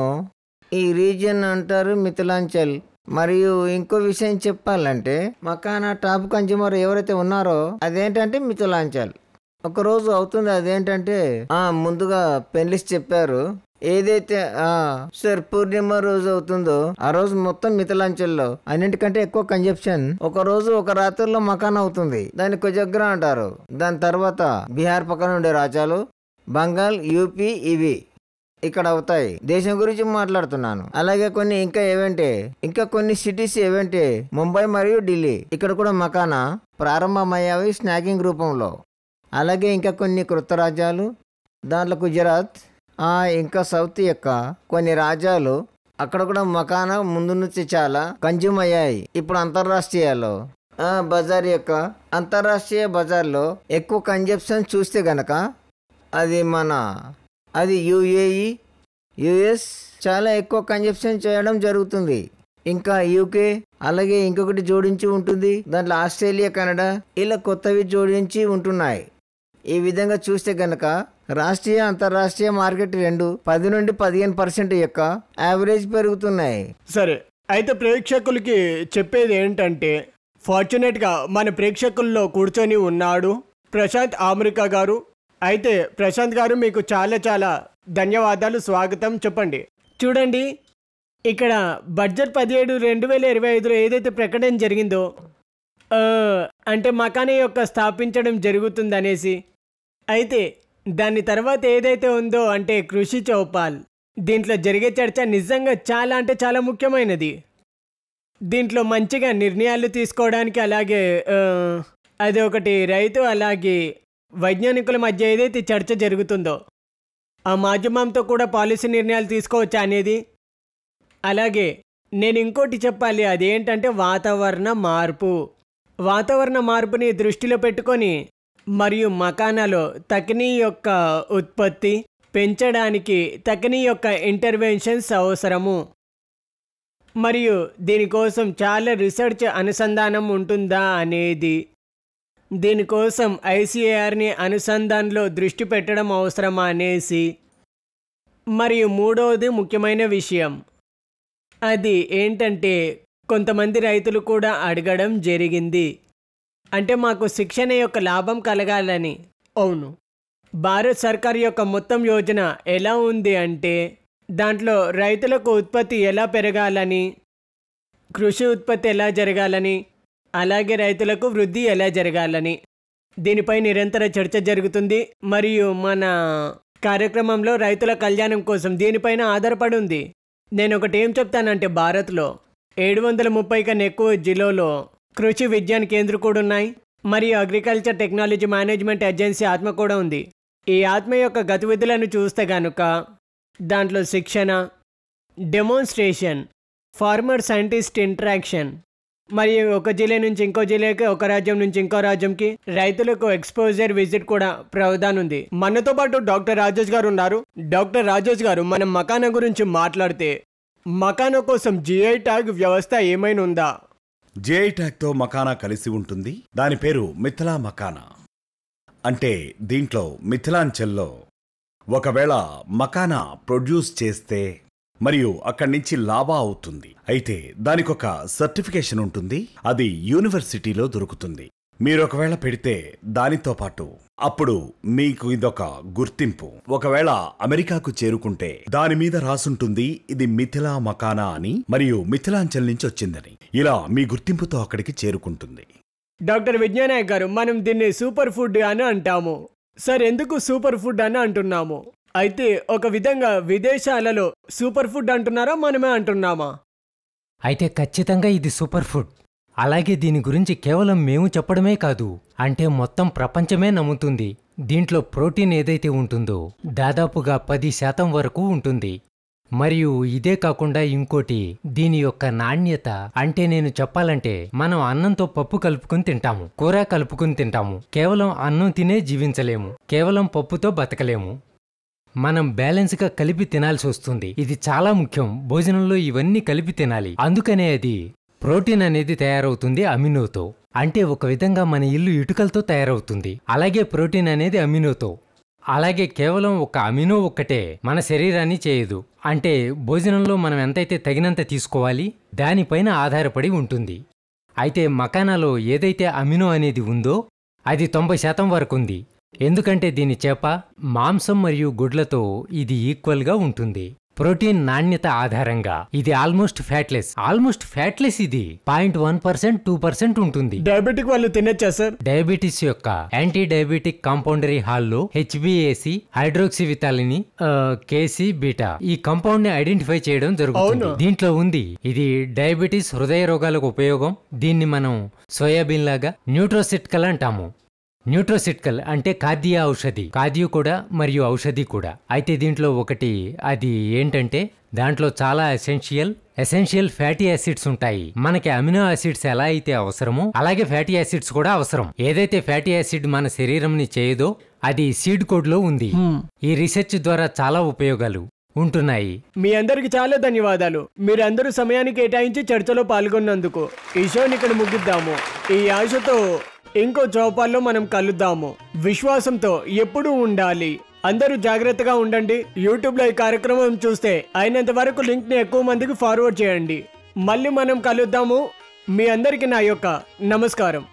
Speaker 5: ఈ రీజియన్ అంటారు మిథిలాంచల్. మరియు ఇంకో విషయం చెప్పాలంటే మకానా టాప్ కన్జ్యూమర్ ఎవరైతే ఉన్నారో అదేంటంటే మిథిలాంచల్. ఒక రోజు అవుతుంది, అదేంటంటే ముందుగా పెన్లిస్ట్ చెప్పారు. ఏదైతే సార్ పూర్ణిమ రోజు అవుతుందో ఆ రోజు మొత్తం మిథిలాంచల్లో అన్నింటికంటే ఎక్కువ కన్జప్షన్ ఒక రోజు ఒక రాత్రిలో మకానా అవుతుంది. దాన్ని కొజగ్రా అంటారు. దాని తర్వాత బీహార్ పక్కన ఉండే రాజ్యాలు, బంగాల్, యూపీ, ఇవి ఇక్కడ అవుతాయి. దేశం గురించి మాట్లాడుతున్నాను. అలాగే కొన్ని ఇంకా కొన్ని సిటీస్ ఏవంటే ముంబై మరియు ఢిల్లీ, ఇక్కడ కూడా మకానా ప్రారంభమయ్యాయి స్నాకింగ్ రూపంలో. అలాగే ఇంకా కొన్ని కొత్త రాజ్యాలు, దాంట్లో గుజరాత్, ఇంకా సౌత్ యొక్క కొన్ని రాజ్యాలు, అక్కడ కూడా మకానా ముందు నుంచి చాలా కన్జ్యూమ్ అయ్యాయి. ఇప్పుడు అంతర్రాష్ట్రీయాల్లో అంతర్రాష్ట్రీయ బజార్లో ఎక్కువ కన్జప్షన్ చూస్తే గనక అది యుఏఈ, యుఎస్ చాలా ఎక్కువ కన్జప్షన్ చేయడం జరుగుతుంది. ఇంకా యూకే, అలాగే ఇంకొకటి జోడించి ఉంటుంది. దాంట్లో ఆస్ట్రేలియా, కెనడా ఇలా కొత్తవి జోడించి ఉంటున్నాయి. ఈ విధంగా చూస్తే గనక రాష్ట్రీయ అంతర్రాష్ట్రీయ మార్కెట్ 10 నుండి 15% యొక్క యావరేజ్ పెరుగుతున్నాయి.
Speaker 2: సరే, అయితే ప్రేక్షకులకి చెప్పేది ఏంటంటే, ఫార్చునేట్గా మన ప్రేక్షకుల్లో కూర్చొని ఉన్నాడు ప్రశాంత్ ఆమ్రికా గారు. అయితే ప్రశాంత్ గారు, మీకు చాలా చాలా ధన్యవాదాలు. స్వాగతం. చెప్పండి.
Speaker 8: చూడండి, ఇక్కడ బడ్జెట్ 17-2025లో ఏదైతే ప్రకటన జరిగిందో,
Speaker 2: అంటే మకానా యొక్క స్థాపించడం జరుగుతుందనేసి, అయితే దాని తర్వాత ఏదైతే ఉందో అంటే కృషి చౌపాల్, దీంట్లో జరిగే చర్చ నిజంగా చాలా అంటే చాలా ముఖ్యమైనది. దీంట్లో మంచిగా నిర్ణయాలు తీసుకోవడానికి, అలాగే అది ఒకటి రైతు అలాగే వైజ్ఞానికుల మధ్య ఏదైతే చర్చ జరుగుతుందో ఆ మాధ్యమంతో కూడా పాలసీ నిర్ణయాలు తీసుకోవచ్చా అనేది. అలాగే నేను ఇంకోటి చెప్పాలి, అదేంటంటే వాతావరణ మార్పుని దృష్టిలో పెట్టుకొని మరియు మకానాలో తకనీ యొక్క ఉత్పత్తి పెంచడానికి తకనీ యొక్క ఇంటర్వెన్షన్స్ అవసరము. మరియు దీనికోసం చాలా రీసెర్చ్ అనుసంధానం ఉంటుందా అనేది, దీనికోసం ఐసిఏఆర్ని అనుసంధానంలో దృష్టి పెట్టడం అవసరమా అనేసి. మరియు మూడవది ముఖ్యమైన విషయం, అది ఏంటంటే కొంతమంది రైతులు కూడా అడగడం జరిగింది, అంటే మాకు శిక్షణ యొక్క లాభం కలగాలని. అవును, భారత్ సర్కార్ యొక్క మొత్తం యోజన ఎలా ఉంది అంటే దాంట్లో రైతులకు ఉత్పత్తి ఎలా పెరగాలని, కృషి ఉత్పత్తి ఎలా జరగాలని, అలాగే రైతులకు వృద్ధి ఎలా జరగాలని దీనిపై నిరంతర చర్చ జరుగుతుంది. మరియు మన కార్యక్రమంలో రైతుల కళ్యాణం కోసం దీనిపైన ఆధారపడి ఉంది. నేను ఒకటి ఏం చెప్తానంటే, భారత్లో 730 కన్నా ఎక్కువ జిల్లాలో కృషి విజ్ఞాన కేంద్రం కూడా ఉన్నాయి. మరియు అగ్రికల్చర్ టెక్నాలజీ మేనేజ్మెంట్ ఏజెన్సీ ఆత్మ కూడా ఉంది. ఈ ఆత్మ యొక్క గతివిధులను చూస్తే కనుక దాంట్లో శిక్షణ, డెమోన్స్ట్రేషన్, ఫార్మర్ సైంటిస్ట్ ఇంటరాక్షన్, మరియు ఒక జిల్లా నుంచి ఇంకో జిల్లాకి, ఒక రాజ్యం నుంచి ఇంకో రాజ్యంకి రైతులకు ఎక్స్పోజర్ విజిట్ కూడా ప్రావధానం ఉంది. మనతో పాటు డాక్టర్ రాజేష్ గారు ఉన్నారు. డాక్టర్ రాజేష్ గారు, మనం మకానా గురించి మాట్లాడితే మకానా కోసం జిఐ ట్యాగ్ వ్యవస్థ ఏమైనా ఉందా?
Speaker 4: జిఐ ట్యాగ్తో మకానా కలిసి ఉంటుంది. దాని పేరు మిథిలా మకానా. అంటే దీంట్లో మిథిలాంచల్లో ఒకవేళ మకానా ప్రొడ్యూస్ చేస్తే మరియు అక్కడి నుంచి లాభా అవుతుంది, అయితే దానికొక సర్టిఫికేషన్ ఉంటుంది. అది యూనివర్సిటీలో దొరుకుతుంది. మీరు ఒకవేళ పెడితే దానితో పాటు అప్పుడు మీకు ఇదొక గుర్తింపు. ఒకవేళ అమెరికాకు చేరుకుంటే దాని మీద రాసుంటుంది ఇది మిథిలా మకానా అని, మరియు మిథిలాంచల్ నుంచి వచ్చిందని. ఇలా మీ గుర్తింపుతో అక్కడికి చేరుకుంటుంది.
Speaker 2: డాక్టర్ విజ్ఞానాయక్ గారు, మనం దీన్ని సూపర్ ఫుడ్ అని అంటాము. సార్, ఎందుకు సూపర్ ఫుడ్ అని అంటున్నాము? అయితే ఒక విధంగా విదేశాలలో సూపర్ ఫుడ్ అంటున్నారా, మనమే అంటున్నామా?
Speaker 7: అయితే ఖచ్చితంగా ఇది సూపర్ ఫుడ్. అలాగే దీని గురించి కేవలం మేము చెప్పడమే కాదు, అంటే మొత్తం ప్రపంచమే నమ్ముతుంది. దీంట్లో ప్రోటీన్ ఏదైతే ఉంటుందో దాదాపుగా 10% వరకు ఉంటుంది. మరియు ఇదే కాకుండా ఇంకోటి, దీని యొక్క నాణ్యత. అంటే నేను చెప్పాలంటే, మనం అన్నంతో పప్పు కలుపుకుని తింటాము, కూర కలుపుకుని తింటాము. కేవలం అన్నం తినే జీవించలేము, కేవలం పప్పుతో బతకలేము. మనం బ్యాలెన్స్గా కలిపి తినాల్సి వస్తుంది. ఇది చాలా ముఖ్యం. భోజనంలో ఇవన్నీ కలిపి తినాలి. అందుకనే అది ప్రోటీన్ అనేది తయారవుతుంది అమినోతో. అంటే ఒక విధంగా మన ఇల్లు ఇటుకలతో తయారవుతుంది, అలాగే ప్రోటీన్ అనేది అమినోతో. అలాగే కేవలం ఒక అమినో ఒక్కటే మన శరీరాన్ని చేయదు. అంటే భోజనంలో మనం ఎంతైతే తగినంత తీసుకోవాలి దానిపైన ఆధారపడి ఉంటుంది. అయితే మకానాలో ఏదైతే అమినో అనేది ఉందో అది 90% వరకు ఉంది. ఎందుకంటే దీని చేప, మాంసం మరియు గుడ్లతో ఇది ఈక్వల్గా ఉంటుంది. ప్రోటీన్ నాణ్యత ఆధారంగా ఇది ఆల్మోస్ట్ ఫ్యాట్లెస్. ఇది 0.1%, 2% ఉంటుంది.
Speaker 2: డయాబెటిక్ వాళ్ళు తినచ్చా సార్?
Speaker 7: డయాబెటీస్ యొక్క యాంటీ డయాబెటిక్ కాంపౌండరీ హాల్లో హెచ్బిఏసి, హైడ్రోక్సివితాలిని, కేసి బీటా ఈ కాంపౌండ్ ని ఐడెంటిఫై చేయడం జరుగుతుంది. దీంట్లో ఉంది. ఇది డయాబెటీస్, హృదయ రోగాలకు ఉపయోగం. దీన్ని మనం సోయాబీన్ లాగా న్యూట్రోసిటికల్ అంటాము. న్యూట్రోసిటికల్ అంటే కార్డియా ఔషధి, కార్డియో కూడా మరియు ఔషధి కూడా. అయితే దీంట్లో ఒకటి అది ఏంటంటే దాంట్లో చాలా ఎసెన్షియల్ ఫ్యాటీ యాసిడ్స్ ఉంటాయి. మనకి అమినో యాసిడ్స్ ఎలా అయితే అవసరమో అలాగే ఫ్యాటీ యాసిడ్స్ కూడా అవసరం. ఏదైతే ఫ్యాటీ యాసిడ్ మన శరీరంని చేయదో అది సీడ్ కోడ్ లో ఉంది. ఈ రీసెర్చ్ ద్వారా చాలా ఉపయోగాలు ఉంటున్నాయి.
Speaker 2: మీ అందరికి చాలా ధన్యవాదాలు. మీరందరూ సమయాన్ని కేటాయించి చర్చలో పాల్గొన్నందుకు. ఈ షోని ఇక్కడ ముగిద్దాము. ఈ ఆశతో ఇంకో చౌపాల్లో మనం కలుద్దాము. విశ్వాసంతో ఎప్పుడూ ఉండాలి. అందరూ జాగ్రత్తగా ఉండండి. యూట్యూబ్లో ఈ కార్యక్రమం చూస్తే అయినంత వరకు లింక్ని ఎక్కువ మందికి ఫార్వర్డ్ చేయండి. మళ్ళీ మనం కలుద్దాము. మీ అందరికీ నా యొక్క నమస్కారం.